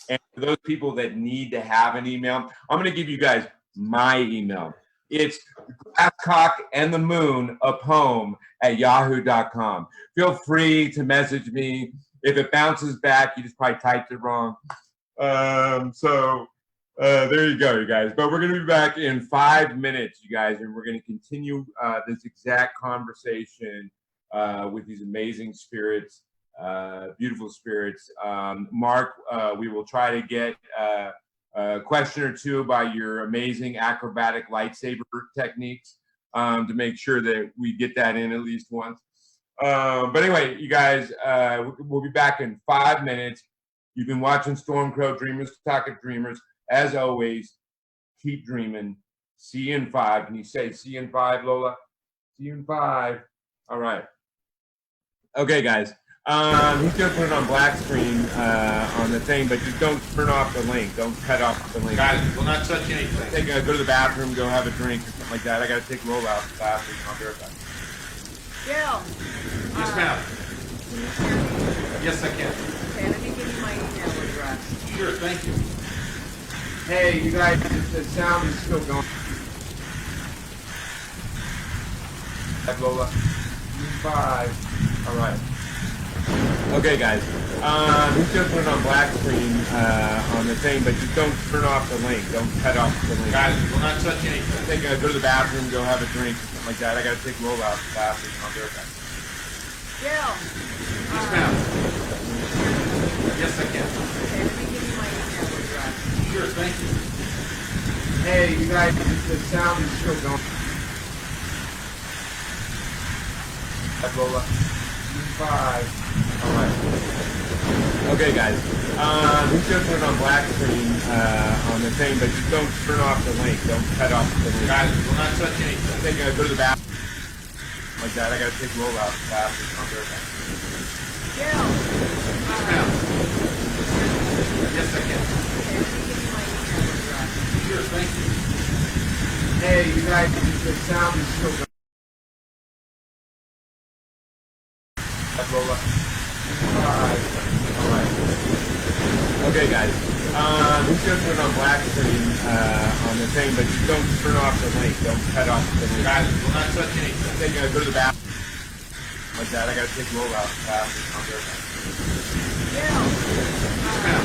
and for those people that need to have an email, I'm going to give you guys my email. It's glasscockandthemoon@yahoo.com. Feel free to message me. If it bounces back, you just probably typed it wrong. There you go, you guys. But we're going to be back in 5 minutes, you guys, and we're going to continue this exact conversation with these amazing spirits, beautiful spirits. Mark, we will try to get a question or two about your amazing acrobatic lightsaber techniques to make sure that we get that in at least once. But anyway, you guys, we'll be back in 5 minutes. You've been watching Stormcrow, Dreamers Talking Dreamers. As always, keep dreaming. See you in 5. Can you say see you in 5, Lola? See you in 5. All right. Okay, guys. He's going to put it on black screen on the thing, but just don't turn off the link. Don't cut off the link. Guys, we'll not touch anything. Go to the bathroom, go have a drink or something like that. I got to take Lola out to the bathroom. I'll be right back. Jill. Yes, ma'am. Can you hear me? Yes, I can. Okay, let me give you my email address. Sure, thank you. Hey, you guys, the sound is still going. Lola. 5. All right. Okay, guys. He's going to put it on black screen on the thing, but just don't turn off the link. Don't cut off the link. Guys, we'll not touch anything. Go to the bathroom, go have a drink or something like that. I got to take Lola out to the bathroom. I'll be right back. Jill. Yes, ma'am. Yes, I can. Okay, let me give you my email address. Sure, thank you. Hey, you guys, the sound is still going. Lola. 5. All right. Okay, guys. He's going to put it on black screen on the thing, but just don't turn off the link. Don't cut off the link. Guys, we'll not touch anything. Go to the bathroom. Like that. I got to take Lola out to the bathroom. I'll be right back. Jill. Yes, ma'am. Yes, I can. Okay, let me give you my email address. Sure, thank you. Hey, you guys, the sound is still going. Lola. 5. All right. Okay, guys. He's going to put it on black screen on the thing, but just don't turn off the link. Don't cut off the link. Guys, we'll not touch anything. Go to the bathroom. Like that. I got to take Lola out to the bathroom. I'll be right back. Jill. Yes, ma'am.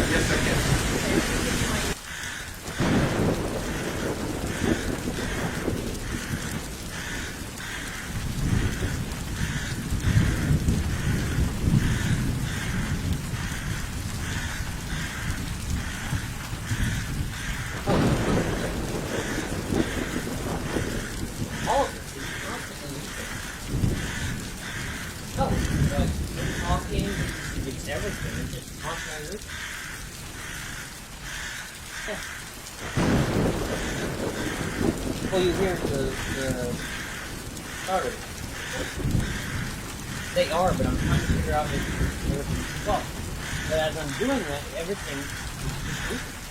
Yes, I can. Okay, let me give you my Talking, it's everything. It's just constantly. Yeah. Well, you hear the starter. They are, but I'm trying to figure out if everything's well. But as I'm doing that, everything is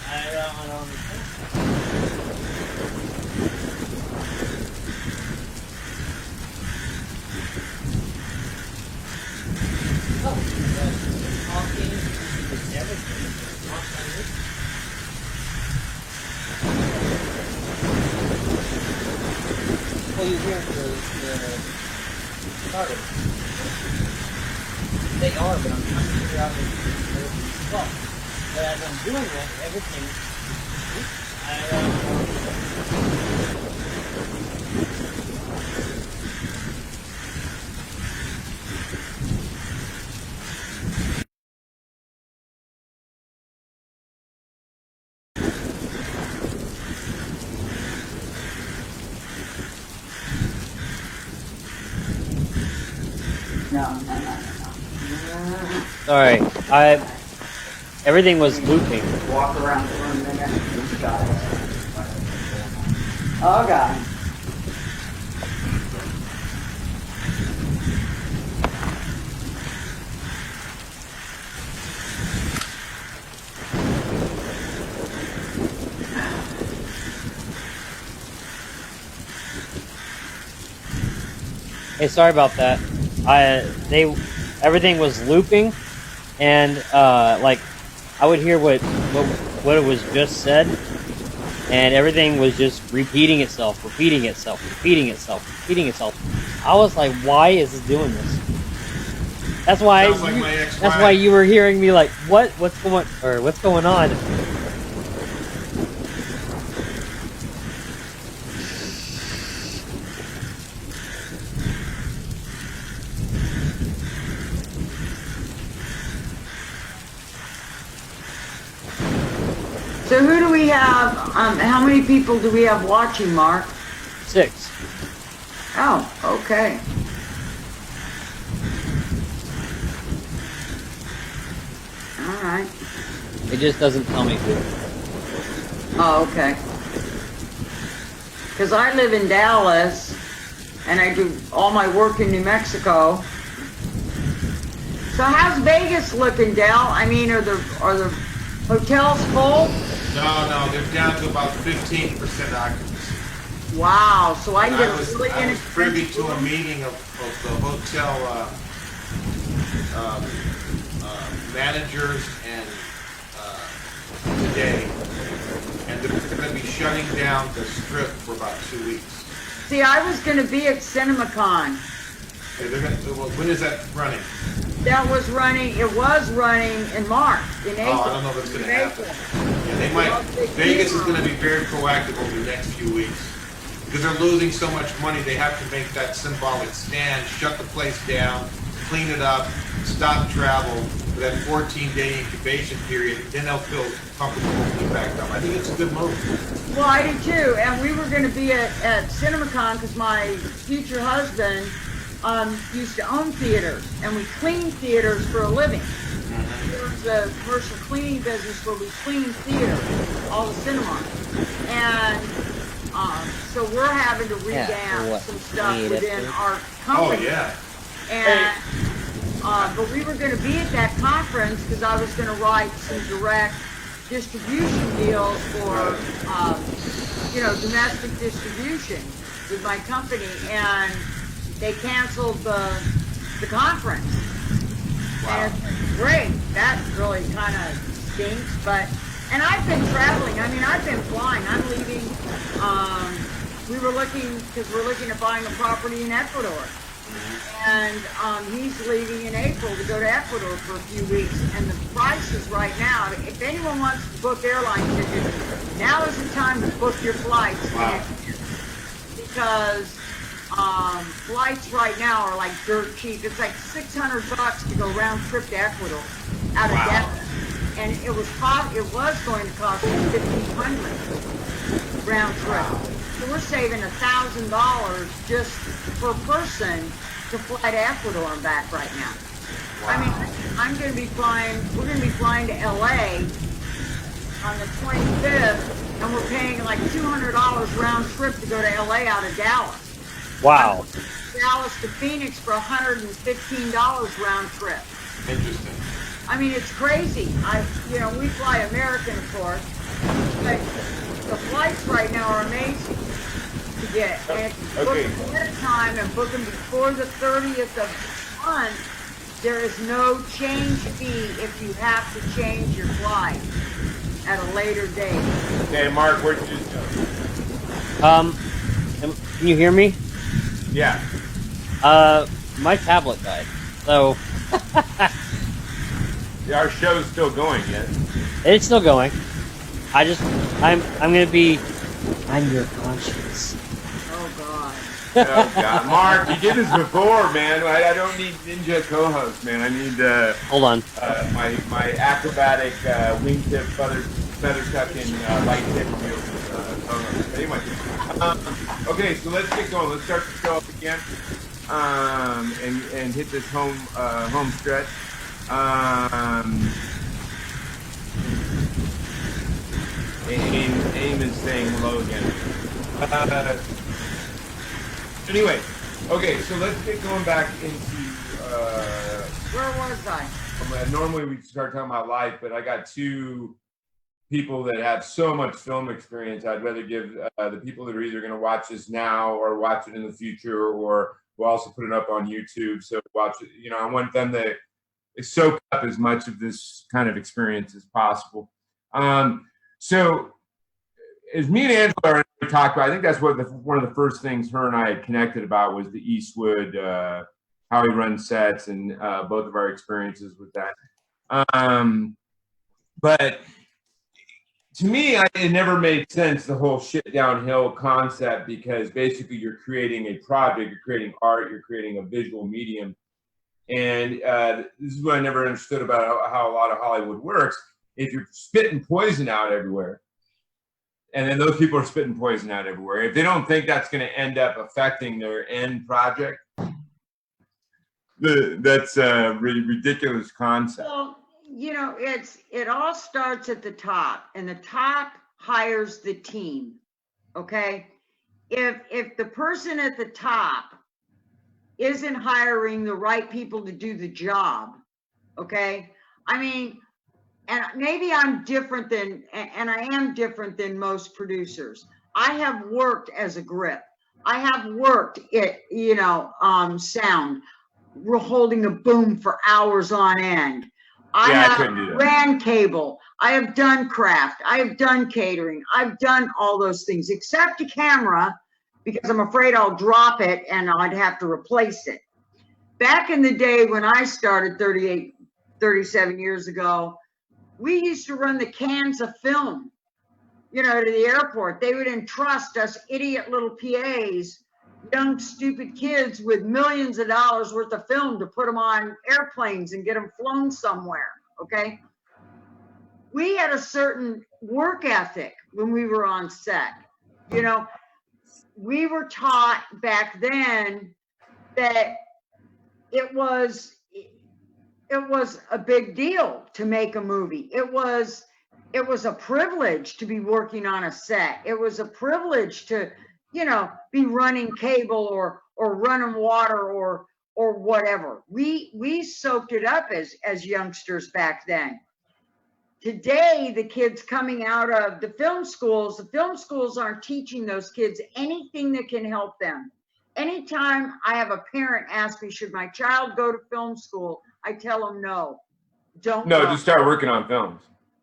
I don't understand. Oh, talking, it's everything. It's constantly. Well, you hear the starter. They are, but I'm trying to figure out if everything's well. But as I'm doing that, everything I don't understand. No. Sorry, everything was looping. Walk around for a minute. Oh, God. Hey, sorry about that. Everything was looping, and like I would hear what it was just said, and everything was just repeating itself. I was like, why is it doing this? That's why. Sounds like my ex-wife. That's why you were hearing me like, what's going on? So who do we have, how many people do we have watching, Mark? 6. Oh, okay. All right. It just doesn't tell me who. Oh, okay. Because I live in Dallas, and I do all my work in New Mexico. So how's Vegas looking, Dal? I mean, are the hotels full? No, they're down to about 15% occupancy. Wow, so I can get a really I was privy inexpensive to a room? meeting of the hotel managers and today, and they're going to be shutting down the strip for about 2 weeks. See, I was going to be at CinemaCon. Okay, well, when is that running? It was running in March, in April. Oh, I don't know if it's going to In happen. April. Yeah, they might. Vegas is going to be very proactive over the next few weeks because they're losing so much money. They have to make that symbolic stand, shut the place down, clean it up, stop travel for that 14-day incubation period. Then they'll feel comfortable opening back up. I think it's a good move. Well, I do too. And we were going to be at CinemaCon because my future husband used to own theaters, and we clean theaters for a living. There's a commercial cleaning business where we clean theaters, all the cinemas. And so we're having to revamp some stuff within our company. Oh, yeah. And but we were going to be at that conference because I was going to write some direct distribution deals for, domestic distribution with my company, and they canceled the conference. Wow. And it's great. That really kind of stinks, and I've been traveling. I mean, I've been flying. I'm leaving. We're looking at buying a property in Ecuador. And he's leaving in April to go to Ecuador for a few weeks. And the prices right now, if anyone wants to book airline tickets, now is the time to book your flights. Wow. Because flights right now are like dirt cheap. It's like $600 to go round trip to Ecuador out of Dallas. And it was going to cost $1,500 round trip. So we're saving $1,000 just per person to fly to Ecuador and back right now. Wow. I mean, we're going to be flying to LA on the 25th, and we're paying like $200 round trip to go to LA out of Dallas. Wow. Dallas to Phoenix for $115 round trip. Interesting. I mean, it's crazy. We fly American, of course, but the flights right now are amazing to get. And if you book them ahead of time and book them before the 30th of the month, there is no change fee if you have to change your flight at a later date. Okay, Mark, where'd you just go? Can you hear me? Yeah. My tablet died, so Yeah, our show's still going yet. it's still going. I'm gonna be on your conscience. Oh, God. Oh, God. Mark, you did this before, man. I don't need ninja co-host, man. I need Hold on. my acrobatic wingtip feather tucking lightsaber wheel co-host. Anyway, okay, so let's get going. Let's start the show up again. and hit this home stretch. AIM is saying hello again. Anyway, okay, so let's get going back into. Where was I? Normally we start talking about life, but I got two people that have so much film experience. I'd rather give the people that are either going to watch this now or watch it in the future, or we'll also put it up on YouTube. So watch it. You know, I want them to soak up as much of this kind of experience as possible. So as me and Angela already talked about, I think that's what one of the first things her and I had connected about was the Eastwood, how he runs sets, and both of our experiences with that. But to me, it never made sense, the whole shit downhill concept, because basically you're creating a project, you're creating art, you're creating a visual medium. And this is what I never understood about how a lot of Hollywood works. If you're spitting poison out everywhere, and then those people are spitting poison out everywhere, if they don't think that's going to end up affecting their end project, that's a ridiculous concept. Well, you know, it all starts at the top, and the top hires the team. Okay, if the person at the top isn't hiring the right people to do the job, okay, I mean, and maybe I'm different than, and I am different than most producers. I have worked as a grip. I have worked at, you know, sound. We're holding a boom for hours on end. I have ran cable. I have done craft. I have done catering. I've done all those things except a camera, because I'm afraid I'll drop it and I'd have to replace it. Back in the day when I started 37 years ago, we used to run the cans of film, you know, to the airport. They would entrust us idiot little PAs, young stupid kids with millions of dollars worth of film to put them on airplanes and get them flown somewhere. Okay, we had a certain work ethic when we were on set. You know, we were taught back then that it was a big deal to make a movie. It was a privilege to be working on a set. It was a privilege to, you know, be running cable or running water or whatever. We soaked it up as youngsters back then. Today, the kids coming out of the film schools aren't teaching those kids anything that can help them. Anytime I have a parent ask me, should my child go to film school? I tell them no, don't. No, just start working on films.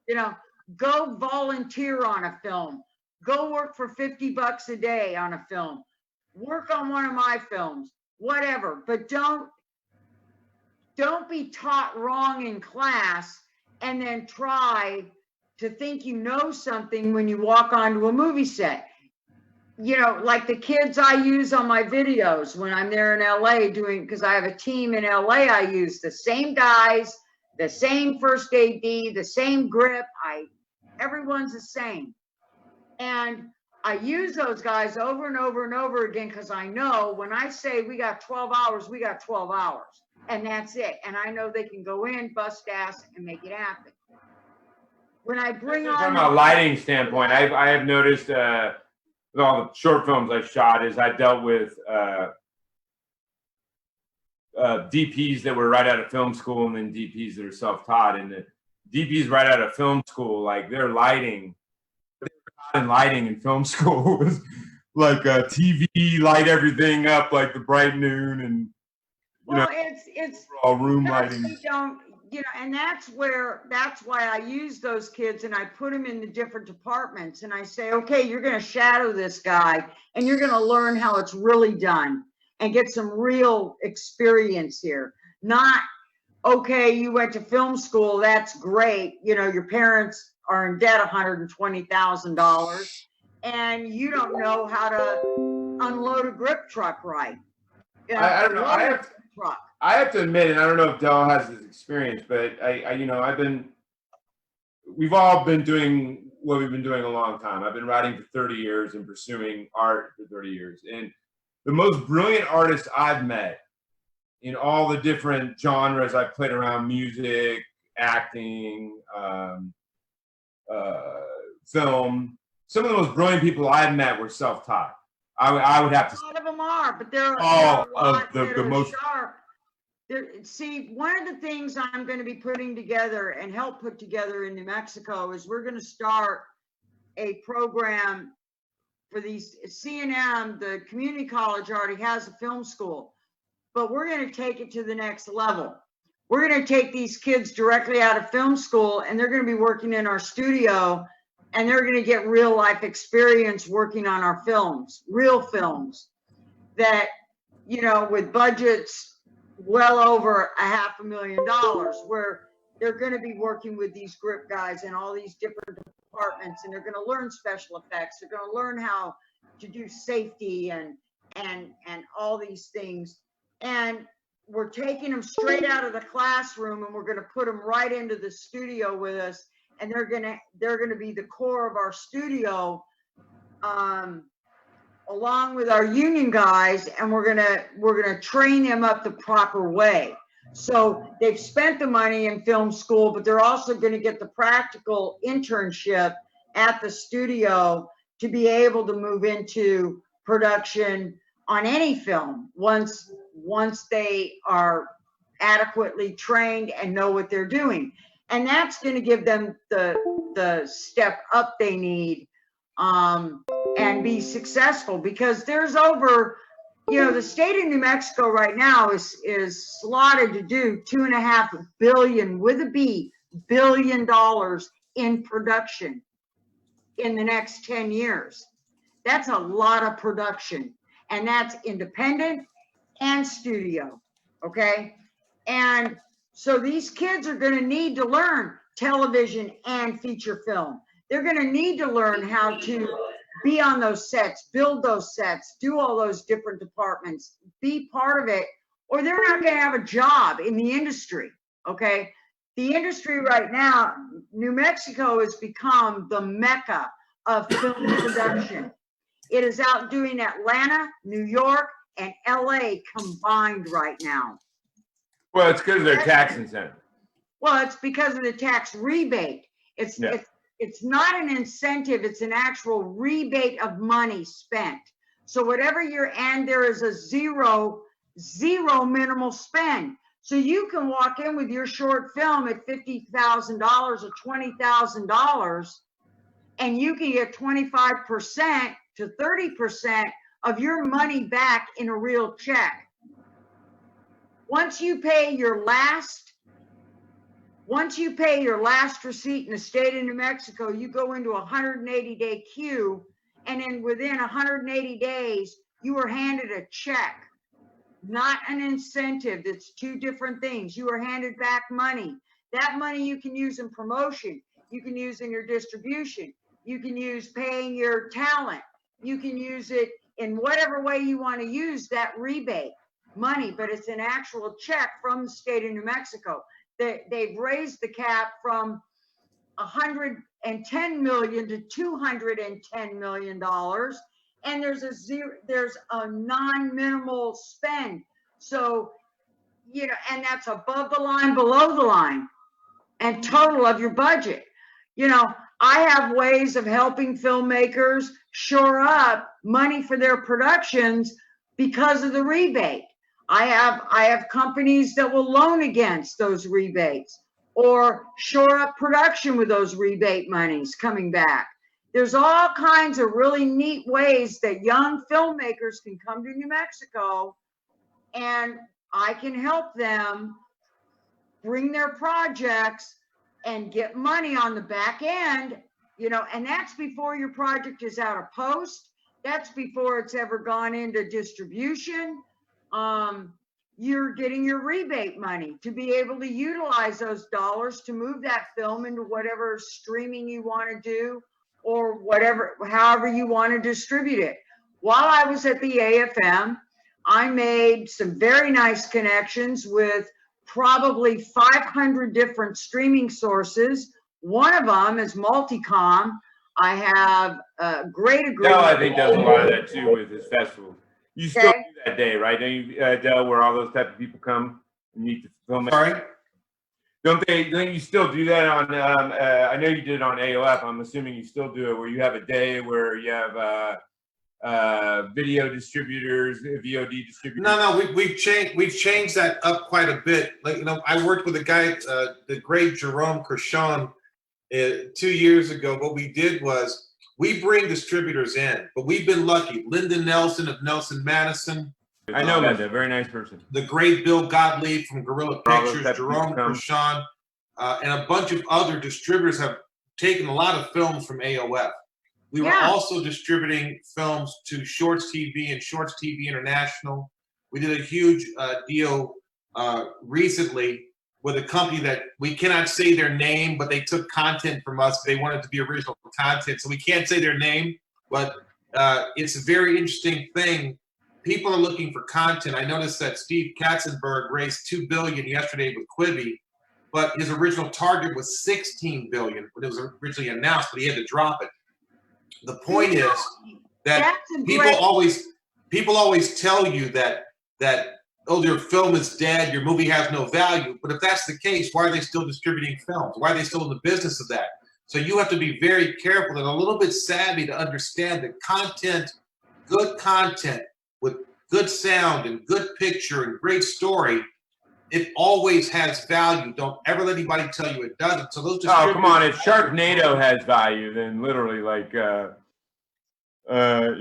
You know, go volunteer on a film. Go work for $50 a day on a film. Work on one of my films, whatever. But don't be taught wrong in class and then try to think you know something when you walk onto a movie set. You know, like the kids I use on my videos when I'm there in LA because I have a team in LA, I use the same guys, the same first AD, the same grip. Everyone's the same. And I use those guys over and over and over again, because I know when I say we got 12 hours, we got 12 hours. And that's it. And I know they can go in, bust ass, and make it happen. When I bring on... From a lighting standpoint, I have noticed with all the short films I shot is I dealt with DPs that were right out of film school, and then DPs that are self-taught. And the DPs right out of film school, like their lighting, and lighting in film school was like TV, light everything up like the bright noon, and well, it's all room lighting. They don't, you know, and that's why I use those kids and I put them in the different departments, and I say, okay, you're going to shadow this guy and you're going to learn how it's really done and get some real experience here. Not, okay, you went to film school, that's great, you know, your parents are in debt $120,000 and you don't know how to unload a grip truck right. You know, I don't know. I have to admit, and I don't know if Del has this experience, but we've all been doing what we've been doing a long time. I've been writing for 30 years and pursuing art for 30 years. And the most brilliant artists I've met in all the different genres I've played around: music, acting, film. Some of the most brilliant people I've met were self-taught. I would have to. A lot of them are, but there are All a lot of the that are most. sharp. See, one of the things I'm going to be putting together and help put together in New Mexico is we're going to start a program for these C&M. The community college already has a film school, but we're going to take it to the next level. We're going to take these kids directly out of film school, and they're going to be working in our studio, and they're going to get real life experience working on our films, real films that, you know, with budgets well over $500,000, where they're going to be working with these grip guys and all these different departments, and they're going to learn special effects. They're going to learn how to do safety and all these things. And we're taking them straight out of the classroom, and we're going to put them right into the studio with us, and they're going to be the core of our studio, along with our union guys, and we're gonna train them up the proper way. So they've spent the money in film school, but they're also going to get the practical internship at the studio to be able to move into production on any film once they are adequately trained and know what they're doing. And that's going to give them the step up they need, and be successful, because there's over, you know, the state of New Mexico right now is slotted to do $2.5 billion with a B billion in production in the next 10 years. That's a lot of production, and that's independent and studio. Okay. And so these kids are going to need to learn television and feature film. They're going to need to learn how to be on those sets, build those sets, do all those different departments, be part of it, or they're not going to have a job in the industry. Okay. The industry right now, New Mexico has become the mecca of film production. It is outdoing Atlanta, New York, and LA combined right now. Well, it's because of their tax incentive. Well, it's because of the tax rebate. It's not an incentive, it's an actual rebate of money spent. So whatever and there is a zero minimal spend. So you can walk in with your short film at $50,000 or $20,000, and you can get 25% to 30% of your money back in a real check. Once you pay your last receipt in the state of New Mexico, you go into a 180-day queue, and then within 180 days, you are handed a check, not an incentive. That's two different things. You are handed back money. That money you can use in promotion. You can use in your distribution. You can use paying your talent. You can use it in whatever way you want to use that rebate money, but it's an actual check from the state of New Mexico. They've raised the cap from $110 million to $210 million, and there's a non-minimal spend. So, you know, and that's above the line, below the line, and total of your budget. You know, I have ways of helping filmmakers shore up money for their productions because of the rebate. I have companies that will loan against those rebates or shore up production with those rebate monies coming back. There's all kinds of really neat ways that young filmmakers can come to New Mexico, and I can help them bring their projects and get money on the back end, you know, and that's before your project is out of post. That's before it's ever gone into distribution. You're getting your rebate money to be able to utilize those dollars to move that film into whatever streaming you want to do, or whatever, however you want to distribute it. While I was at the AFM, I made some very nice connections with probably 500 different streaming sources. One of them is Multicom. I have a great agreement. No, I think does a lot of that too with his festival. You still Okay. do that day, right? Don't you, Dell, where all those type of people come and meet the filmmakers? Sorry? Don't you still do that on, I know you did it on AOF. I'm assuming you still do it where you have a day where you have video distributors, VOD distributors. No, we've changed that up quite a bit. Like, you know, I worked with a guy, the great Jerome Kershon, 2 years ago. What we did was we bring distributors in, but we've been lucky. Linda Nelson of Nelson Madison. I know Linda, very nice person. The great Bill Gottlieb from Gorilla All those Pictures, type of Jerome people come. Kershon, and a bunch of other distributors have taken a lot of films from AOF. We were Yeah. also distributing films to Shorts TV and Shorts TV International. We did a huge deal recently with a company that we cannot say their name, but they took content from us. They wanted to be original content, so we can't say their name, but it's a very interesting thing. People are looking for content. I noticed that Steve Katzenberg raised $2 billion yesterday with Quibi, but his original target was $16 billion when it was originally announced, but he had to drop it. The point is that That's a people great, always tell you that oh, your film is dead, your movie has no value. But if that's the case, why are they still distributing films? Why are they still in the business of that? So you have to be very careful and a little bit savvy to understand that content, good content with good sound and good picture and great story, it always has value. Don't ever let anybody tell you it doesn't. So those distributors. Oh, come on. If Sharknado has value, then literally, like, you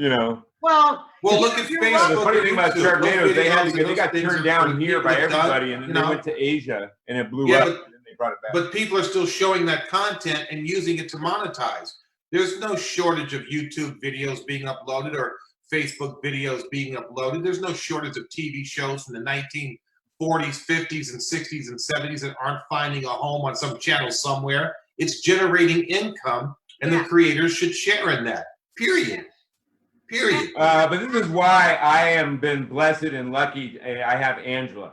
know. well, Well, look at you're Facebook. The funny thing about YouTube. Sharknado, Those they got videos turned down here by people have done, everybody, and then you they know. went to Asia, and it blew Yeah, up, but- and then they brought it back. But people are still showing that content and using it to monetize. There's no shortage of YouTube videos being uploaded or Facebook videos being uploaded. There's no shortage of TV shows from the 1940s, 50s, and 60s and 70s that aren't finding a home on some channel somewhere. It's generating income, and Yeah. the creators should share in that. Period. Period. But this is why I am been blessed and lucky. I have Angela,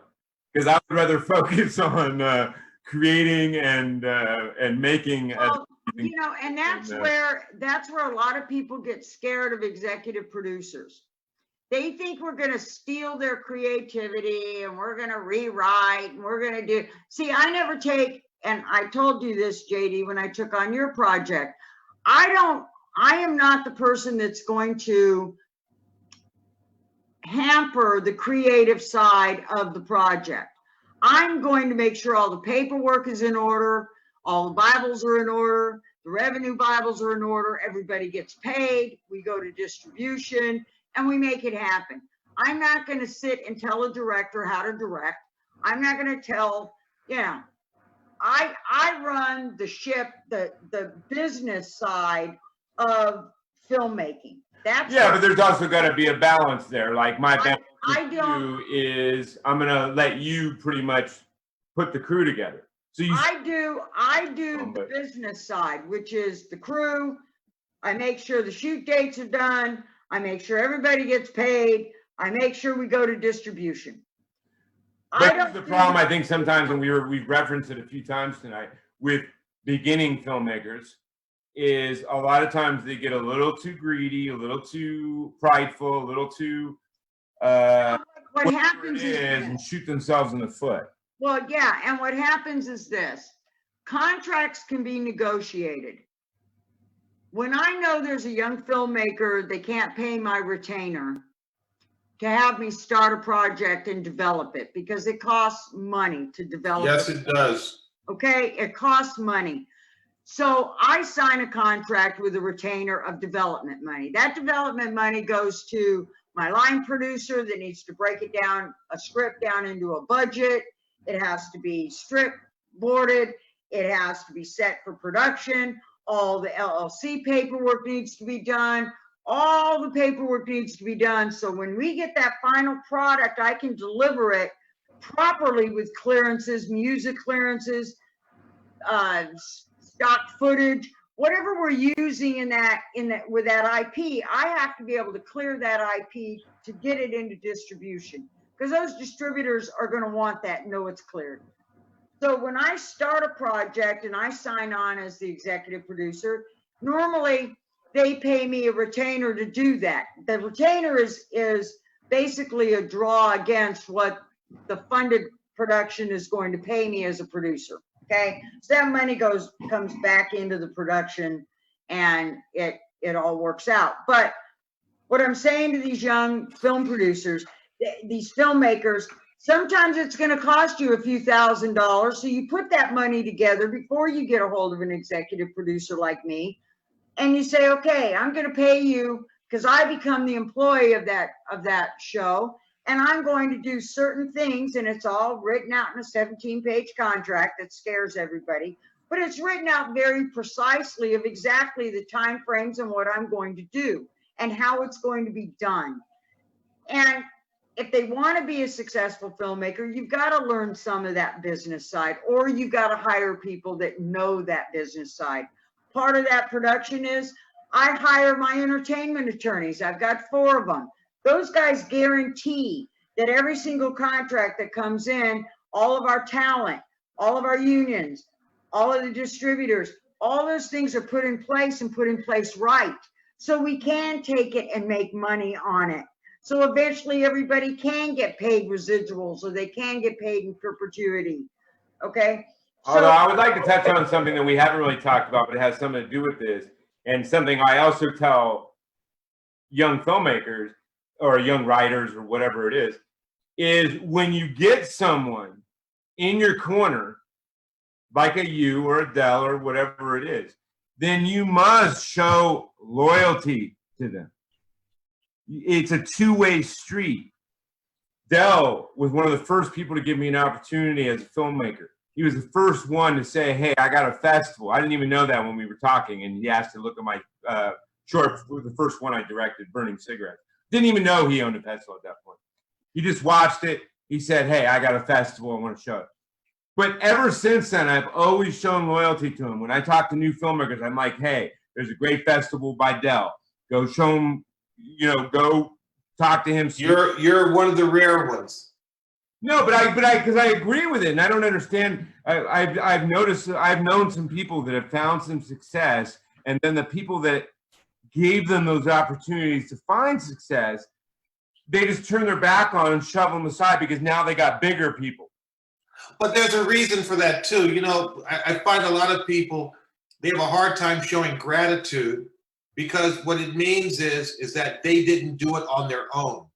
because I would rather focus on creating and making. well, you know, and that's And, where a lot of people get scared of executive producers. They think we're going to steal their creativity and we're going to rewrite and we're going to do. See, I never take, and I told you this, JD, when I took on your project, I am not the person that's going to hamper the creative side of the project. I'm going to make sure all the paperwork is in order, all the Bibles are in order, the revenue Bibles are in order, everybody gets paid, we go to distribution, and we make it happen. I'm not going to sit and tell a director how to direct. I'm not going to tell, you know, I run the ship, the business side of filmmaking. That's Yeah, but there's also got to be a balance there. Like my balance I with don't- you is I'm gonna let you pretty much put the crew together. So you I do the but- business side, which is the crew. I make sure the shoot dates are done. I make sure everybody gets paid. I make sure we go to distribution. But here's the problem, I think sometimes, and we've referenced it a few times tonight, with beginning filmmakers, is a lot of times they get a little too greedy, a little too prideful, a little too What whatever happens it is is, this. and shoot themselves in the foot. Well, yeah, and what happens is this. Contracts can be negotiated. When I know there's a young filmmaker, they can't pay my retainer to have me start a project and develop it because it costs money to develop it. Yes, it does. Okay, it costs money. So I sign a contract with a retainer of development money. That development money goes to my line producer that needs to break it down, a script down into a budget. It has to be strip boarded. It has to be set for production. All the LLC paperwork needs to be done. All the paperwork needs to be done. So when we get that final product, I can deliver it properly with clearances, music clearances, stock footage, whatever we're using with that IP. I have to be able to clear that IP to get it into distribution because those distributors are going to want that and know it's cleared. So when I start a project and I sign on as the executive producer, normally they pay me a retainer to do that. The retainer is basically a draw against what the funded production is going to pay me as a producer. Okay, so that money comes back into the production, and it all works out. But what I'm saying to these young film producers, these filmmakers, sometimes it's going to cost you a few $1,000s. So you put that money together before you get a hold of an executive producer like me, and you say, okay, I'm going to pay you because I become the employee of that show, and I'm going to do certain things, and it's all written out in a 17-page contract that scares everybody, but it's written out very precisely of exactly the time frames and what I'm going to do and how it's going to be done. And if they want to be a successful filmmaker, you've got to learn some of that business side, or you've got to hire people that know that business side. Part of that production is I hire my entertainment attorneys. I've got 4 of them. Those guys guarantee that every single contract that comes in, all of our talent, all of our unions, all of the distributors, all those things are put in place and put in place right. So we can take it and make money on it. So eventually everybody can get paid residuals, or they can get paid in perpetuity. Okay. Although I would like to touch on something that we haven't really talked about, but it has something to do with this, and something I also tell young filmmakers or young writers or whatever it is when you get someone in your corner, like a you or a Dell or whatever it is, then you must show loyalty to them. It's a two-way street. Dell was one of the first people to give me an opportunity as a filmmaker. He was the first one to say, hey, I got a festival. I didn't even know that when we were talking, and he asked to look at my short, the first one I directed, Burning Cigarettes. Didn't even know he owned a festival at that point. He just watched it. He said, hey, I got a festival. I want to show it. But ever since then, I've always shown loyalty to him. When I talk to new filmmakers, I'm like, hey, there's a great festival by Dell. Go show him, go talk to him. You're one of the rare ones. No, because I agree with it, and I don't understand. I've noticed, I've known some people that have found some success, and then the people that gave them those opportunities to find success, they just turn their back on and shove them aside because now they got bigger people. But there's a reason for that too. I find a lot of people, they have a hard time showing gratitude because what it means is that they didn't do it on their own.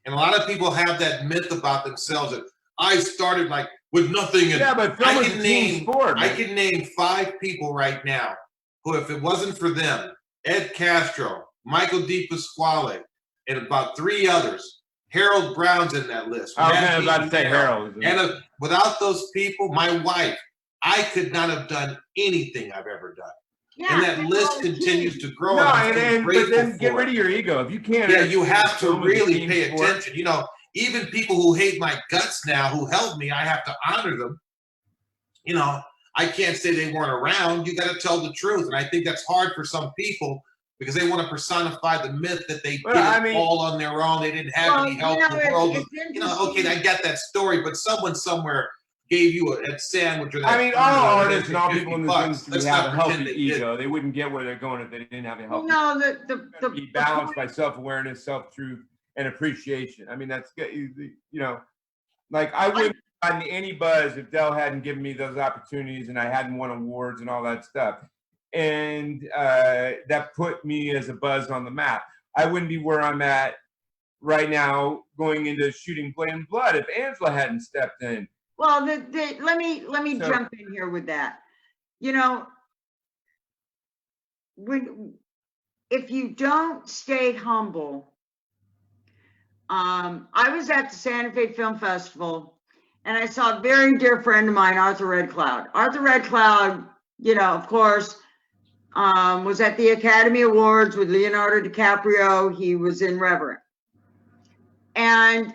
And a lot of people have that myth about themselves that I started like with nothing. And yeah, but film is a team sport. I can name 5 people right now who, if it wasn't for them, Ed Castro, Michael DePasquale, and about 3 others. Harold Brown's in that list. I was about to say Harold. And without those people, my wife, I could not have done anything I've ever done. Yeah, and that list continues to grow. No, but then get rid of your ego. If you can't. Yeah, you have to really pay attention. Even people who hate my guts now, who helped me, I have to honor them. I can't say they weren't around. You got to tell the truth. And I think that's hard for some people because they want to personify the myth that they did all on their own. They didn't have any help in the world. Okay, I get that story, but someone somewhere gave you a sandwich or that. All artists and all people in this industry have a healthy ego. They wouldn't get where they're going if they didn't have a healthy ego. No, be balanced by self-awareness, self-truth, and appreciation. That's like I wouldn't have gotten any buzz if Dell hadn't given me those opportunities and I hadn't won awards and all that stuff. And that put me as a buzz on the map. I wouldn't be where I'm at right now going into shooting Blade and Blood if Angela hadn't stepped in. Well, let me jump in here with that. If you don't stay humble, I was at the Santa Fe Film Festival, and I saw a very dear friend of mine, Arthur Red Cloud. Arthur Red Cloud, of course, was at the Academy Awards with Leonardo DiCaprio. He was in Revenant. And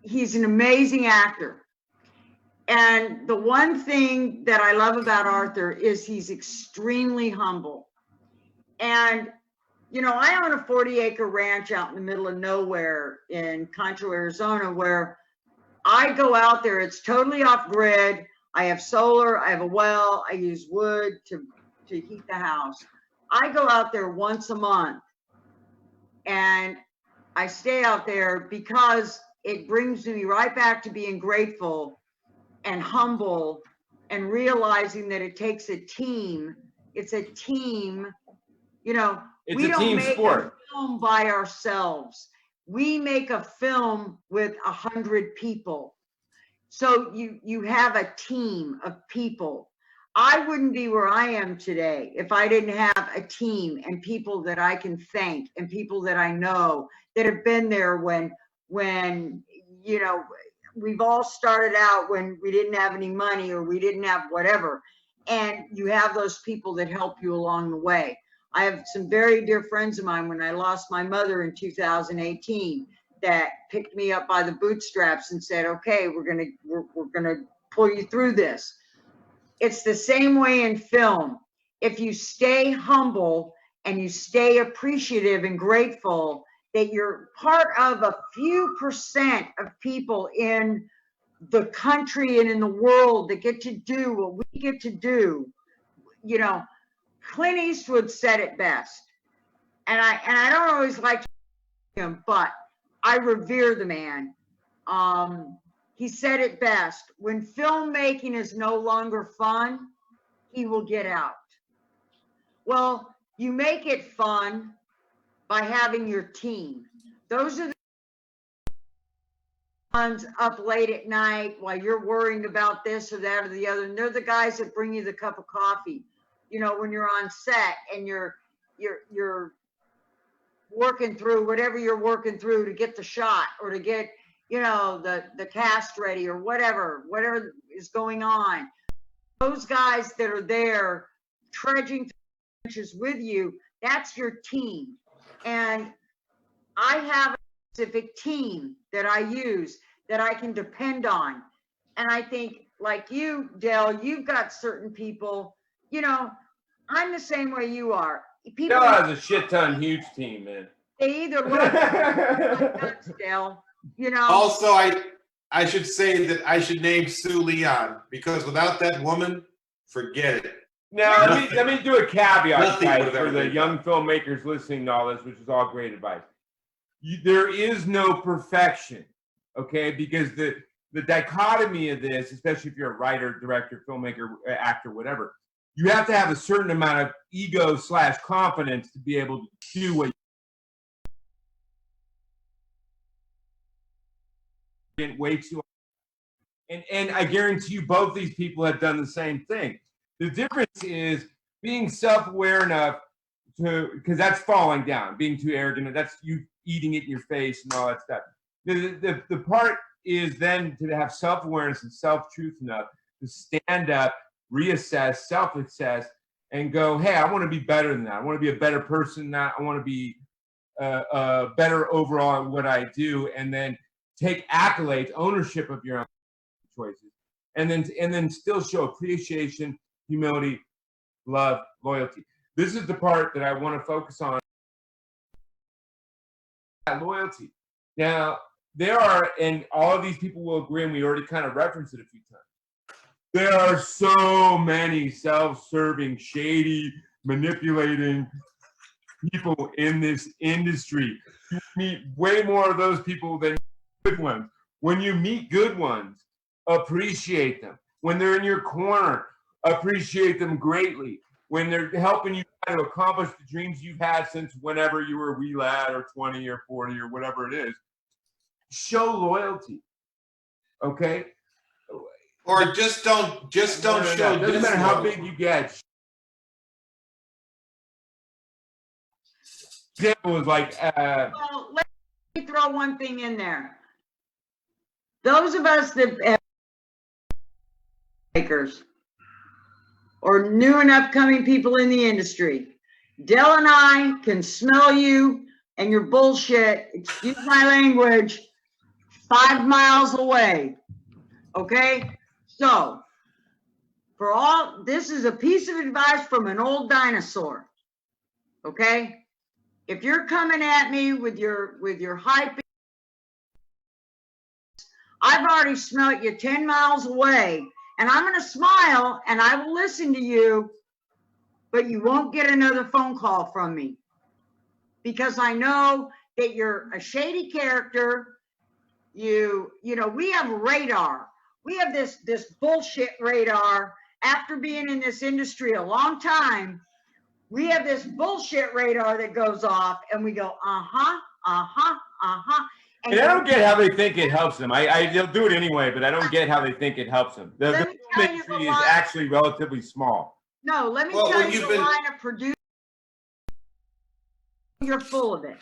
he's an amazing actor. And the one thing that I love about Arthur is he's extremely humble. And, I own a 40-acre ranch out in the middle of nowhere in Concho, Arizona, where I go out there. It's totally off grid. I have solar. I have a well. I use wood to heat the house. I go out there once a month, and I stay out there because it brings me right back to being grateful and humble and realizing that it takes a team. It's a team, you know, It's we a don't team make sport. a film by ourselves. We make a film with 100 people. So you have a team of people. I wouldn't be where I am today if I didn't have a team and people that I can thank and people that I know that have been there when you know, we've all started out when we didn't have any money or we didn't have whatever. And you have those people that help you along the way. I have some very dear friends of mine when I lost my mother in 2018 that picked me up by the bootstraps and said, okay, we're gonna pull you through this. It's the same way in film. If you stay humble and you stay appreciative and grateful that you're part of a few percent of people in the country and in the world that get to do what we get to do, you know, Clint Eastwood said it best. And I don't always like him, but I revere the man. He said it best. When filmmaking is no longer fun, he will get out. Well, you make it fun by having your team. Those are the ones up late at night while you're worrying about this or that or the other. And they're the guys that bring you the cup of coffee, you know, when you're on set and you're working through whatever you're working through to get the shot or to get, you know, the cast ready or whatever is going on. Those guys that are there trudging through the trenches with you, that's your team. And I have a specific team that I use that I can depend on. And I think, like you, Dale, you've got certain people, you know, I'm the same way you are. People Dale has a shit ton huge team, man. they either love us, Dale, you know. Also, I should say that I should name Sue Leon because without that woman, forget it. Now, let me do a caveat, Nothing guys, would've for ever the been young done. filmmakers listening to all this, which is all great advice. There is no perfection, okay? Because the dichotomy of this, especially if you're a writer, director, filmmaker, actor, whatever, you have to have a certain amount of ego / confidence to be able to do what you way too. And I guarantee you, both these people have done the same thing. The difference is being self-aware enough to, because that's falling down, being too arrogant, that's you eating it in your face and all that stuff. The part is then to have self-awareness and self-truth enough to stand up, reassess, self-assess, and go, hey, I want to be better than that. I want to be a better person than that. I want to be better overall at what I do, and then take accolades, ownership of your own choices, and then still show appreciation, humility, love, loyalty. This is the part that I want to focus on. Loyalty. Now, there are, and all of these people will agree, and we already kind of referenced it a few times. There are so many self-serving, shady, manipulating people in this industry. You meet way more of those people than good ones. When you meet good ones, appreciate them. When they're in your corner, appreciate them greatly. When they're helping you try to accomplish the dreams you've had since whenever you were a wee lad or 20 or 40 or whatever it is, show loyalty. Okay? Or just don't show. Doesn't matter how big you get. Example was like, Well, let me throw one thing in there. Those of us that have makers or new and upcoming people in the industry, Dell and I can smell you and your bullshit, excuse my language, 5 miles away. Okay? So, for all, this is a piece of advice from an old dinosaur. Okay? If you're coming at me with your hype, I've already smelt you 10 miles away, and I'm going to smile and I will listen to you, but you won't get another phone call from me because I know that you're a shady character. You know, we have radar. We have this bullshit radar. After being in this industry a long time, we have this bullshit radar that goes off, and we go, uh-huh, uh-huh, uh-huh. And I don't get how they think it helps them. They'll do it anyway, but I don't get how they think it helps them. The film industry is actually relatively small. No, let me tell you the line of producer. You're full of it.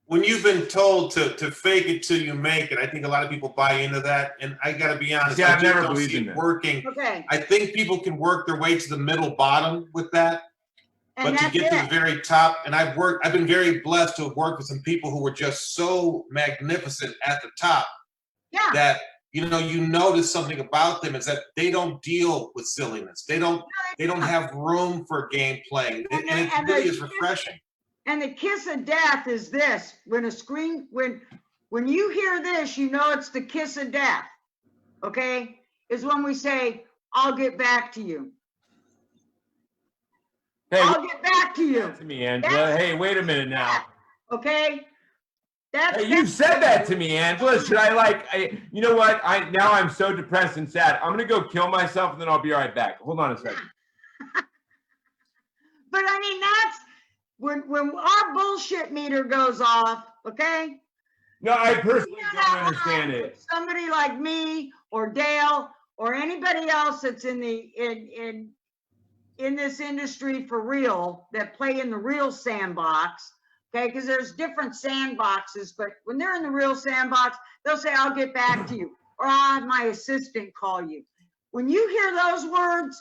When you've been told to fake it till you make it, I think a lot of people buy into that. And I got to be honest, Yeah, I I've just never don't believed see in it that. working. Okay. I think people can work their way to the middle bottom with that. And But to that's get to it. the very top, and I've been very blessed to have worked with some people who were just so magnificent at the top Yeah. that, you notice something about them is that they don't deal with silliness. They don't have room for gameplay. And it really is refreshing. And the kiss of death is this: when you hear this, you know it's the kiss of death. Okay, is when we say, "I'll get back to you." Hey, I'll get back to you. to me, Angela. Hey, wait a minute now. Okay, that's. Hey, you said that to me, Angela. Should I you know what? Now I'm so depressed and sad. I'm gonna go kill myself, and then I'll be right back. Hold on a second. But I mean, that's when our bullshit meter goes off. Okay. No, I personally don't understand it. Somebody like me or Dale or anybody else that's in this industry for real, that play in the real sandbox, okay? Because there's different sandboxes, but when they're in the real sandbox, they'll say, "I'll get back to you," or "I'll have my assistant call you." When you hear those words,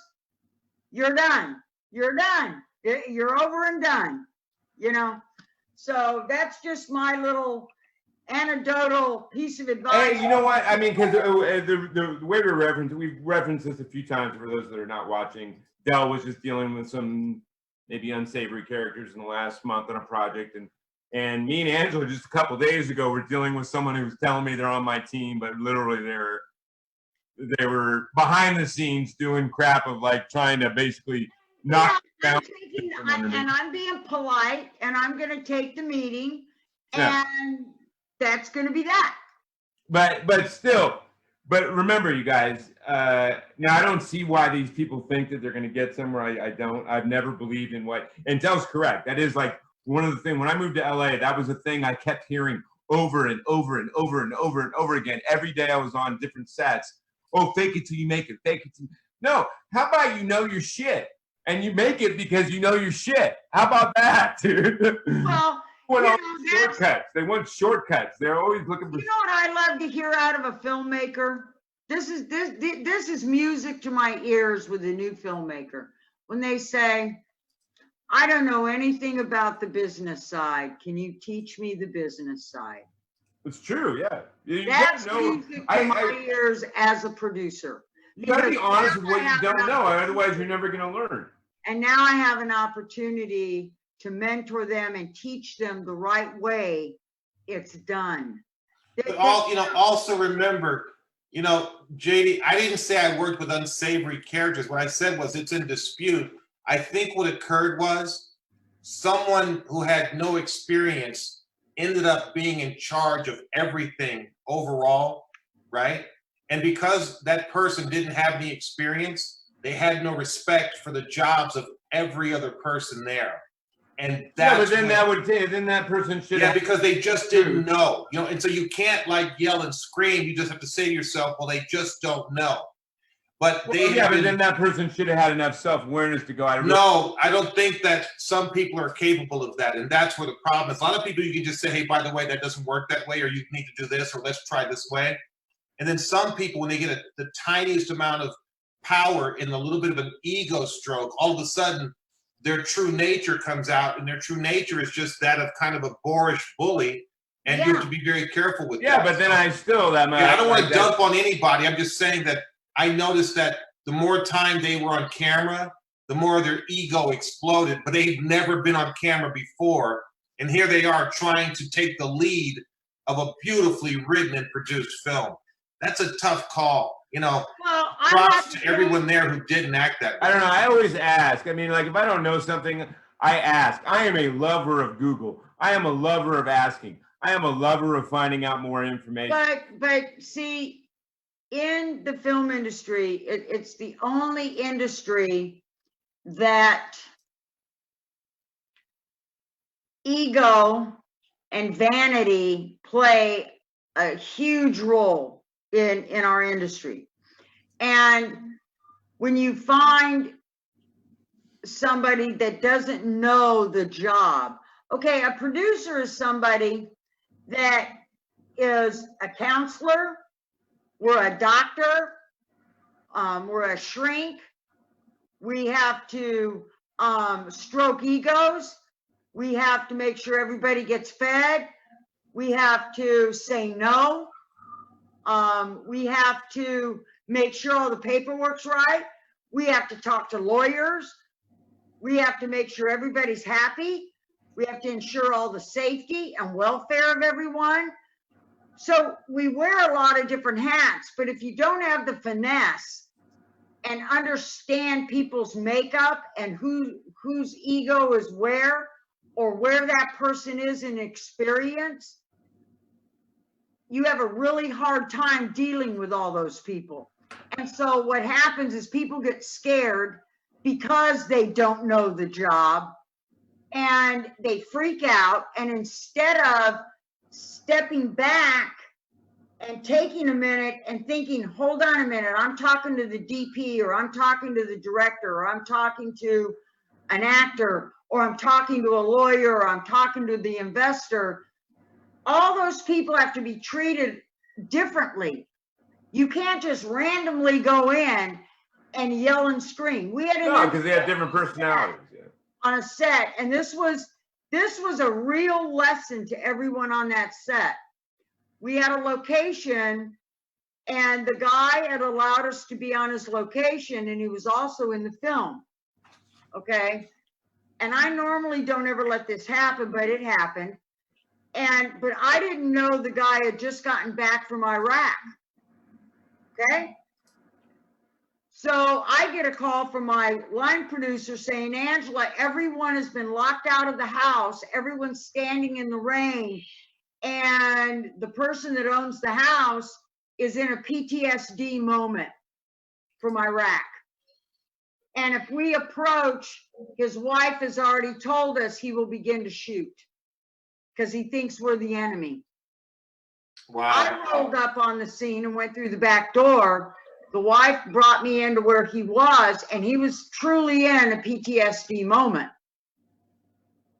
you're done. You're done. You're over and done, So that's just my little anecdotal piece of advice. Hey, you know what? I mean, because the way we've referenced this a few times for those that are not watching. Dell was just dealing with some maybe unsavory characters in the last month on a project, and me and Angela just a couple days ago were dealing with someone who was telling me they're on my team, but literally they were behind the scenes doing crap of like trying to basically knock down. And I'm being polite, and I'm going to take the meeting, and that's going to be that. But still. But remember, you guys, now I don't see why these people think that they're going to get somewhere. I don't. I've never believed in what, and Dell's correct. That is like one of the things, when I moved to LA, that was a thing I kept hearing over and over and over and over and over again. Every day I was on different sets. Oh, fake it till you make it. Fake it till. No, how about you know your shit and you make it because you know your shit? How about that, dude? Well, shortcuts. They want shortcuts. They're always looking for. You know what I love to hear out of a filmmaker? This is music to my ears with a new filmmaker. When they say, "I don't know anything about the business side. Can you teach me the business side?" It's true, yeah. That's music to my ears as a producer. You gotta be honest with what you don't know, otherwise you're never gonna learn. And now I have an opportunity to mentor them and teach them the right way it's done. But also remember, JD, I didn't say I worked with unsavory characters. What I said was it's in dispute. I think what occurred was someone who had no experience ended up being in charge of everything overall, right? And because that person didn't have any experience, they had no respect for the jobs of every other person there. And that's but then that person should have. Because they just didn't know, and so you can't like yell and scream. You just have to say to yourself, well, they just don't know. But but then that person should have had enough self-awareness to go, No, I don't think that some people are capable of that. And that's where the problem is. A lot of people, you can just say, hey, by the way, that doesn't work that way, or you need to do this, or let's try this way. And then some people, when they get the tiniest amount of power in a little bit of an ego stroke, all of a sudden their true nature comes out, and their true nature is just that of kind of a boorish bully, and you have to be very careful with that. Yeah, but then I don't want to dump on anybody. I'm just saying that I noticed that the more time they were on camera, the more their ego exploded, but they've never been on camera before, and here they are trying to take the lead of a beautifully written and produced film. That's a tough call. Props to everyone there who didn't act that way. I don't know. I always ask. I mean, like, if I don't know something, I ask. I am a lover of Google. I am a lover of asking. I am a lover of finding out more information. But see, in the film industry, it's the only industry that ego and vanity play a huge role in our industry. And when you find somebody that doesn't know the job, okay, a producer is somebody that is a counselor, we're a doctor, we're a shrink, we have to stroke egos, we have to make sure everybody gets fed, we have to say no, we have to make sure all the paperwork's right, we have to talk to lawyers, we have to make sure everybody's happy, we have to ensure all the safety and welfare of everyone. So we wear a lot of different hats, but if you don't have the finesse and understand people's makeup and whose ego is where, or where that person is in experience, you have a really hard time dealing with all those people. And so what happens is people get scared because they don't know the job and they freak out. And instead of stepping back and taking a minute and thinking, hold on a minute, I'm talking to the DP, or I'm talking to the director, or I'm talking to an actor, or I'm talking to a lawyer, or I'm talking to the investor, all those people have to be treated differently. You can't just randomly go in and yell and scream. We had No, because they have different personalities. Yeah. on a set, and this was a real lesson to everyone on that set. We had a location, and the guy had allowed us to be on his location, and he was also in the film. Okay, and I normally don't ever let this happen, but it happened. But I didn't know the guy had just gotten back from Iraq. Okay. So I get a call from my line producer saying, Angela, everyone has been locked out of the house. Everyone's standing in the rain. And the person that owns the house is in a PTSD moment from Iraq. And if we approach, his wife has already told us he will begin to shoot because he thinks we're the enemy. Wow. I rolled up on the scene and went through the back door. The wife brought me into where he was, and he was truly in a PTSD moment.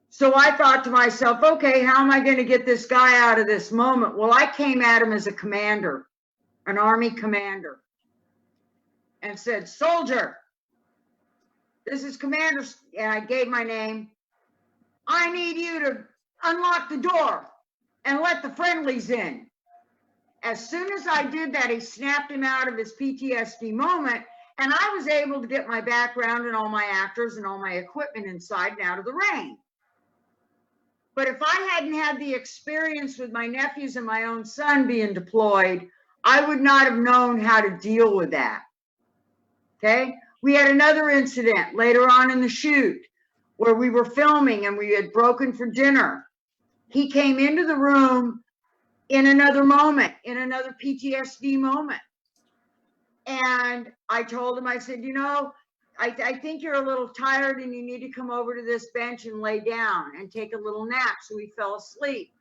So I thought to myself, okay, how am I going to get this guy out of this moment? Well, I came at him as a commander, an Army commander, and said, soldier, this is Commander, and I gave my name. I need you to unlock the door and let the friendlies in. As soon as I did that, he snapped him out of his PTSD moment, and I was able to get my background and all my actors and all my equipment inside and out of the rain. But if I hadn't had the experience with my nephews and my own son being deployed, I would not have known how to deal with that. Okay? We had another incident later on in the shoot where we were filming and we had broken for dinner. He came into the room in another moment, in another PTSD moment. And I told him, I said, you know, I think you're a little tired and you need to come over to this bench and lay down and take a little nap. So he fell asleep.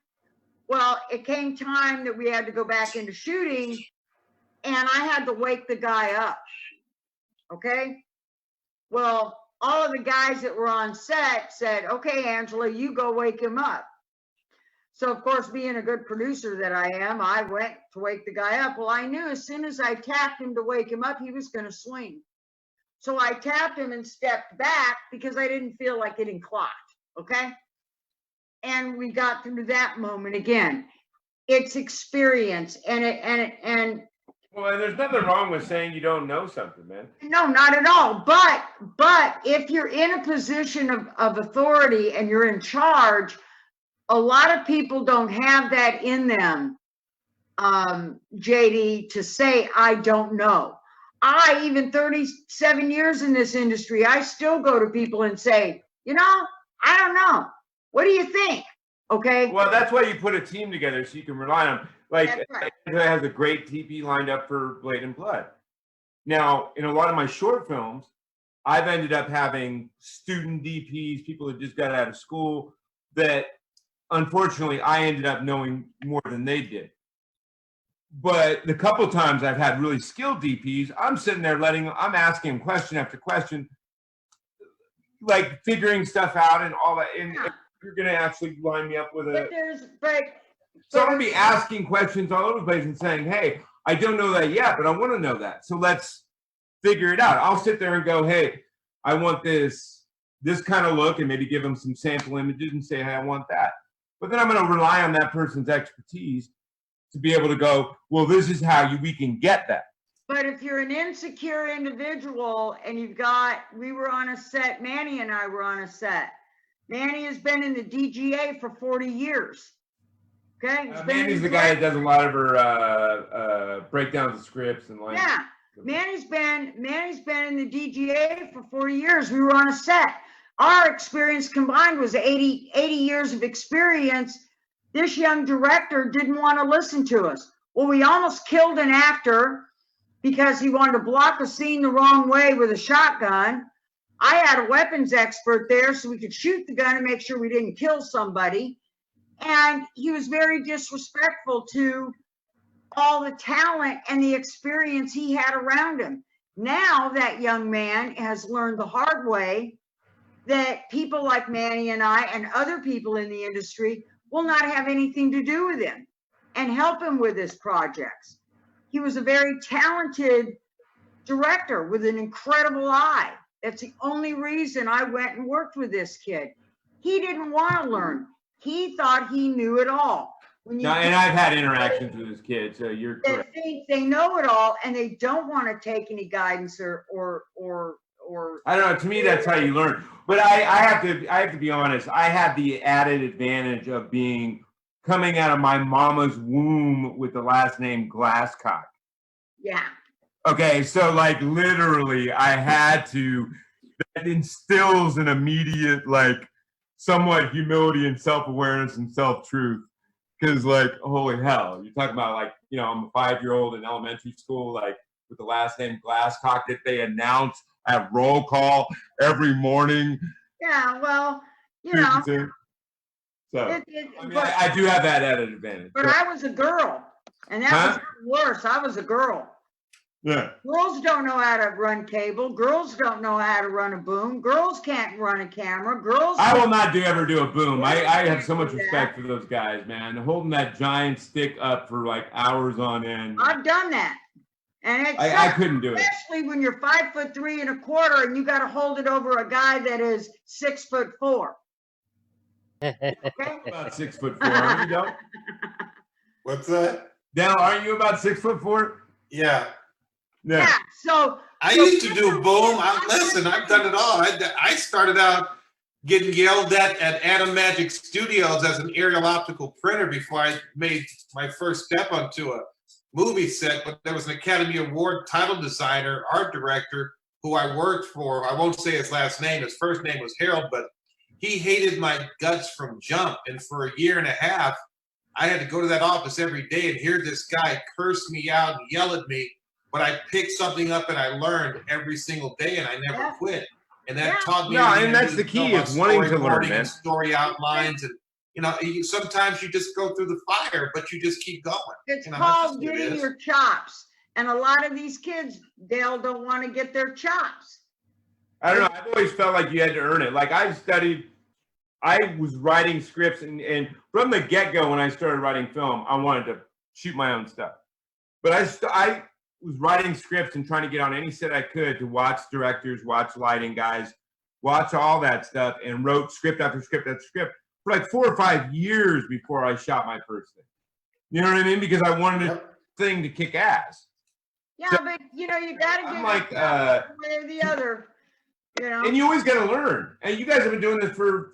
Well, it came time that we had to go back into shooting, and I had to wake the guy up. Okay. Well, all of the guys that were on set said, okay, Angela, you go wake him up. So of course, being a good producer that I am, I went to wake the guy up. Well, I knew as soon as I tapped him to wake him up, he was going to swing. So I tapped him and stepped back because I didn't feel like getting clocked. Okay. And we got through that moment again. It's experience, and Well, and there's nothing wrong with saying you don't know something, man. no, not at all. But if you're in a position of authority and you're in charge, a lot of people don't have that in them, JD, to say, I don't know. Even 37 years in this industry, I still go to people and say, you know, I don't know. What do you think? Okay? Well, that's why you put a team together so you can rely on them. Like, That's right. Angela has a great TP lined up for Blade and Blood. Now, in a lot of my short films, I've ended up having student DPs, people that just got out of school, that unfortunately I ended up knowing more than they did. But the couple times I've had really skilled DPs, I'm sitting there I'm asking them question after question, like figuring stuff out and all that. And you're going to actually line me up with But so I'm going to be asking questions all over the place and saying, hey, I don't know that yet, but I want to know that. So let's figure it out. I'll sit there and go, hey, I want this kind of look, and maybe give them some sample images and say, hey, I want that. But then I'm going to rely on that person's expertise to be able to go, well, this is how we can get that. But if you're an insecure individual and we were on a set, Manny and I were on a set. Manny has been in the DGA for 40 years. Okay? Manny's the guy that does a lot of her breakdowns of scripts and like. Yeah. Manny's been in the DGA for 40 years. We were on a set. Our experience combined was 80 years of experience. This young director didn't want to listen to us. Well, we almost killed an actor because he wanted to block a scene the wrong way with a shotgun. I had a weapons expert there so we could shoot the gun and make sure we didn't kill somebody. And he was very disrespectful to all the talent and the experience he had around him. Now that young man has learned the hard way that people like Manny and I and other people in the industry will not have anything to do with him and help him with his projects. He was a very talented director with an incredible eye. That's the only reason I went and worked with this kid. He didn't want to learn. He thought he knew it all. And I've had interactions with this kid, so you're correct. They think they know it all, and they don't want to take any guidance or. I don't know. To me, that's how you learn. But I have to be honest. I had the added advantage of coming out of my mama's womb with the last name Glasscock. Yeah. Okay, so like literally, I had to. That instills an immediate somewhat humility and self-awareness and self-truth. Because holy hell, you're talking about I'm a 5-year-old in elementary school, with the last name Glasscock that they announce at roll call every morning. Yeah, well, So I do have that added advantage. But I was a girl, and that was worse. I was a girl. Yeah. Girls don't know how to run cable. Girls don't know how to run a boom. Girls can't run a camera. I will not ever do a boom. I have so much respect for those guys, man. Holding that giant stick up for hours on end. I've done that. And I couldn't do it. Especially when you're 5'3 1/4 and you got to hold it over a guy that is 6'4". Okay? About 6'4", aren't you, Del? What's that? Del, aren't you about 6'4"? Yeah. Yeah. So I used to do boom. Listen, I've done it all. I started out getting yelled at Atom Magic Studios as an aerial optical printer before I made my first step onto a movie set. But there was an Academy Award title designer, art director, who I worked for. I won't say his last name. His first name was Harold, but he hated my guts from jump. And for a year and a half, I had to go to that office every day and hear this guy curse me out and yell at me. But I picked something up and I learned every single day, and I never quit. And that taught me. No, and that's the key is wanting to learn, man. Story outlines, and sometimes you just go through the fire, but you just keep going. It's called getting your chops, and a lot of these kids, Dale, don't want to get their chops. I don't know. I've always felt like you had to earn it. I was writing scripts, and from the get-go, when I started writing film, I wanted to shoot my own stuff. But I was writing scripts and trying to get on any set I could to watch directors, watch lighting guys, watch all that stuff, and wrote script after script after script for 4 or 5 years before I shot my first thing. You know what I mean? Because I wanted a thing to kick ass. Yeah, so, but you got to get one way or the other. And you always got to learn. And you guys have been doing this for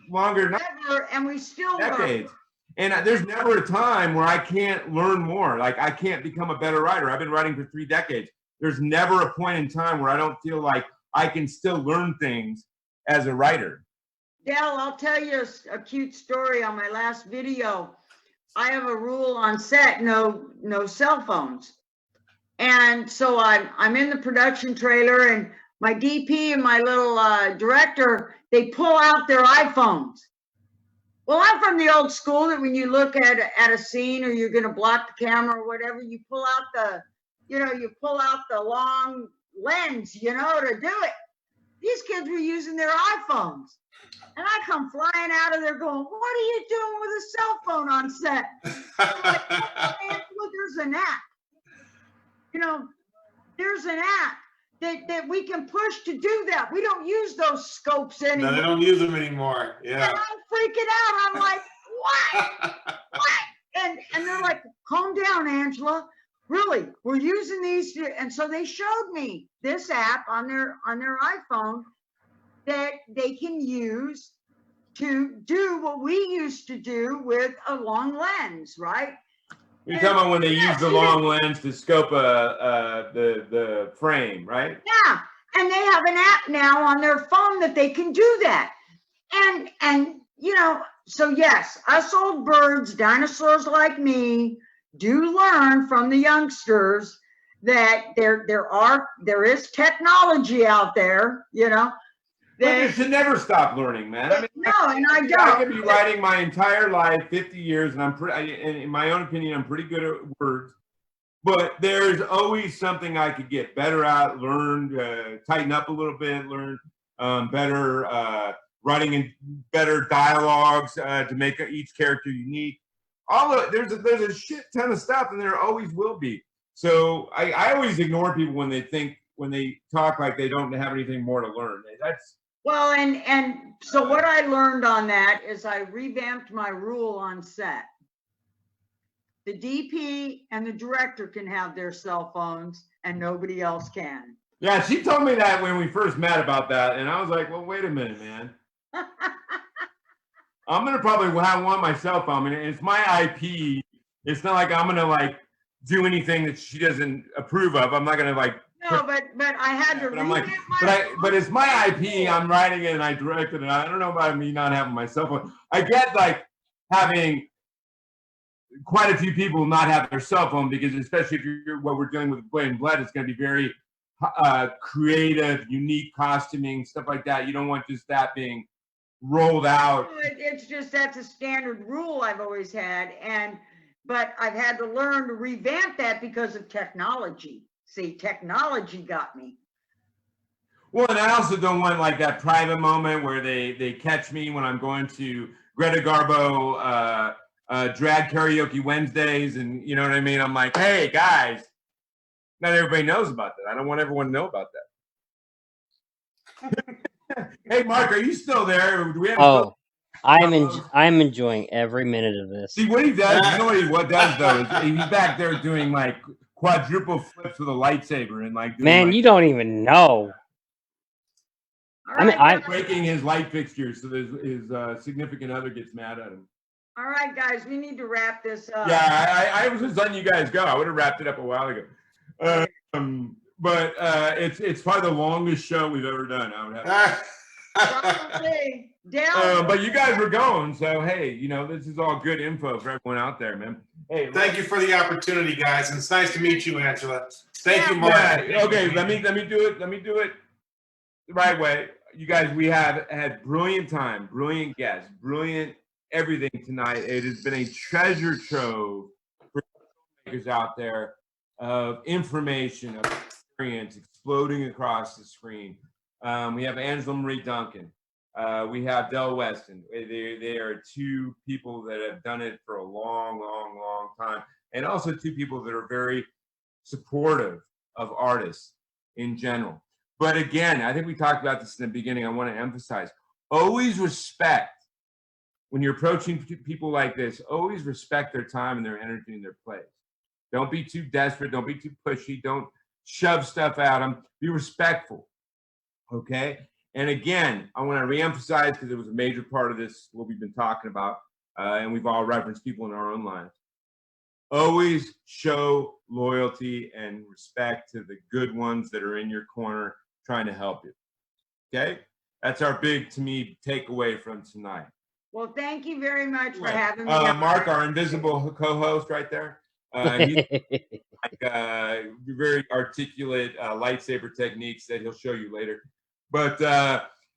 longer than ever, and we still decades. learn. And there's never a time where I can't learn more. I can't become a better writer. I've been writing for 3 decades. There's never a point in time where I don't feel like I can still learn things as a writer. Dal, I'll tell you a cute story on my last video. I have a rule on set, no cell phones. And so I'm in the production trailer, and my DP and my little director, they pull out their iPhones. Well, I'm from the old school that when you look at a scene or you're going to block the camera or whatever, you pull out the long lens, to do it. These kids were using their iPhones. And I come flying out of there going, what are you doing with a cell phone on set? Like, well, there's an app. There's an app that we can push to do that. We don't use those scopes anymore. No, they don't use them anymore. Yeah. And I'm freaking out. I'm like, what? And they're like, calm down, Angela. Really, we're using these. And so they showed me this app on their iPhone that they can use to do what we used to do with a long lens, right? You're talking about when they use the long lens to scope the frame, right? Yeah, and they have an app now on their phone that they can do that. And so yes, us old birds, dinosaurs like me, do learn from the youngsters that there is technology out there, But you should never stop learning, man. I mean, no, and I don't. I could be writing my entire life, 50 years, and in my own opinion, I'm pretty good at words. But there's always something I could get better at, learn, tighten up a little bit, learn better writing and better dialogues to make each character unique. There's a shit ton of stuff, and there always will be. So I always ignore people when they talk like they don't have anything more to learn. Well, and so what I learned on that is I revamped my rule on set. The DP and the director can have their cell phones and nobody else can. Yeah, she told me that when we first met about that, and I was like, well, wait a minute, man. I'm going to probably want my cell phone. I mean, it's my IP. It's not like I'm going to do anything that she doesn't approve of. I'm not going to No, but I had to. But it's my IP. I'm writing it and I directed it. I don't know about me not having my cell phone. I get having quite a few people not have their cell phone because, especially if you're what we're dealing with Blade and Blood, it's going to be very creative, unique costuming, stuff like that. You don't want just that being rolled out. It's just that's a standard rule I've always had, but I've had to learn to revamp that because of technology. See, technology got me. Well, and I also don't want that private moment where they catch me when I'm going to Greta Garbo drag karaoke Wednesdays, and you know what I mean? I'm like, hey guys, not everybody knows about that. I don't want everyone to know about that. Hey Mark, are you still there? Do we have I'm enjoying every minute of this. See what he does, you know what does though, is he's back there doing quadruple flips with a lightsaber and man, you don't even know. Right, I'm breaking his light fixtures so his significant other gets mad at him. All right, guys, we need to wrap this up. Yeah, I was just letting you guys go. I would have wrapped it up a while ago. But it's probably the longest show we've ever done. I would have. Probably. But you guys were going, so hey, this is all good info for everyone out there, man. Hey, thank you for the opportunity, guys, and it's nice to meet you, Angela. Thank you, Mark. Yeah, okay, let me do it. Let me do it the right way. You guys, we have had brilliant time, brilliant guests, brilliant everything tonight. It has been a treasure trove for filmmakers out there of information, of experience exploding across the screen. We have Angela Marie Duncan. We have Del Weston. They are two people that have done it for a long, long, long time. And also two people that are very supportive of artists in general. But again, I think we talked about this in the beginning. I want to emphasize, always respect when you're approaching people like this, always respect their time and their energy and their place. Don't be too desperate. Don't be too pushy. Don't shove stuff at them. Be respectful. Okay? And again, I want to reemphasize, because it was a major part of this, what we've been talking about, and we've all referenced people in our own lives. Always show loyalty and respect to the good ones that are in your corner trying to help you. Okay? that's our big, to me, takeaway from tonight. Well, thank you very much for having me. on. Mark, our invisible co-host right there. He's very articulate lightsaber techniques that he'll show you later. But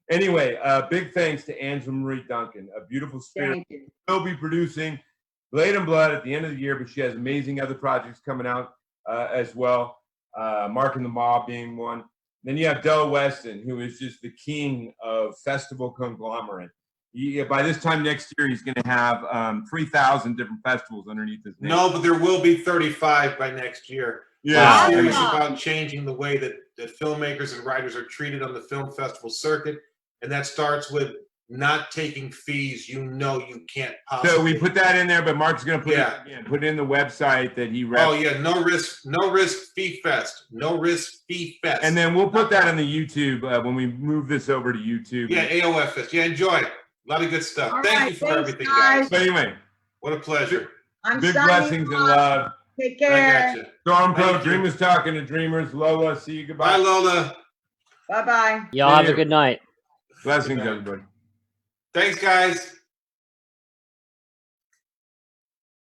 anyway, big thanks to Angela Marie Duncan, a beautiful spirit. Thank you. She'll be producing Blade and Blood at the end of the year, but she has amazing other projects coming out as well. Mark and the Mob being one. Then you have Del Weston, who is just the king of festival conglomerate. By this time next year, he's going to have 3,000 different festivals underneath his name. No, but there will be 35 by next year. Yeah. I'm serious about changing the way that filmmakers and writers are treated on the film festival circuit, and that starts with not taking fees. You can't possibly. So we put that in there, but Mark's going to put it again. Put in the website that he read. Oh yeah, no risk fee fest, no risk fee fest. And then we'll put that on the YouTube when we move this over to YouTube. Yeah, AOF fest. Yeah, enjoy it. A lot of good stuff. All Thank right, you for thanks, everything, guys. guys. So anyway, What a pleasure. I'm big signing blessings and off. love. Take I care. got you. Stormcrow, Thank you. Dreamers talking to dreamers. Lola, see you. Goodbye. Bye, Lola. Bye-bye. Y'all have a good night. Blessings, Good night. everybody. Thanks, guys.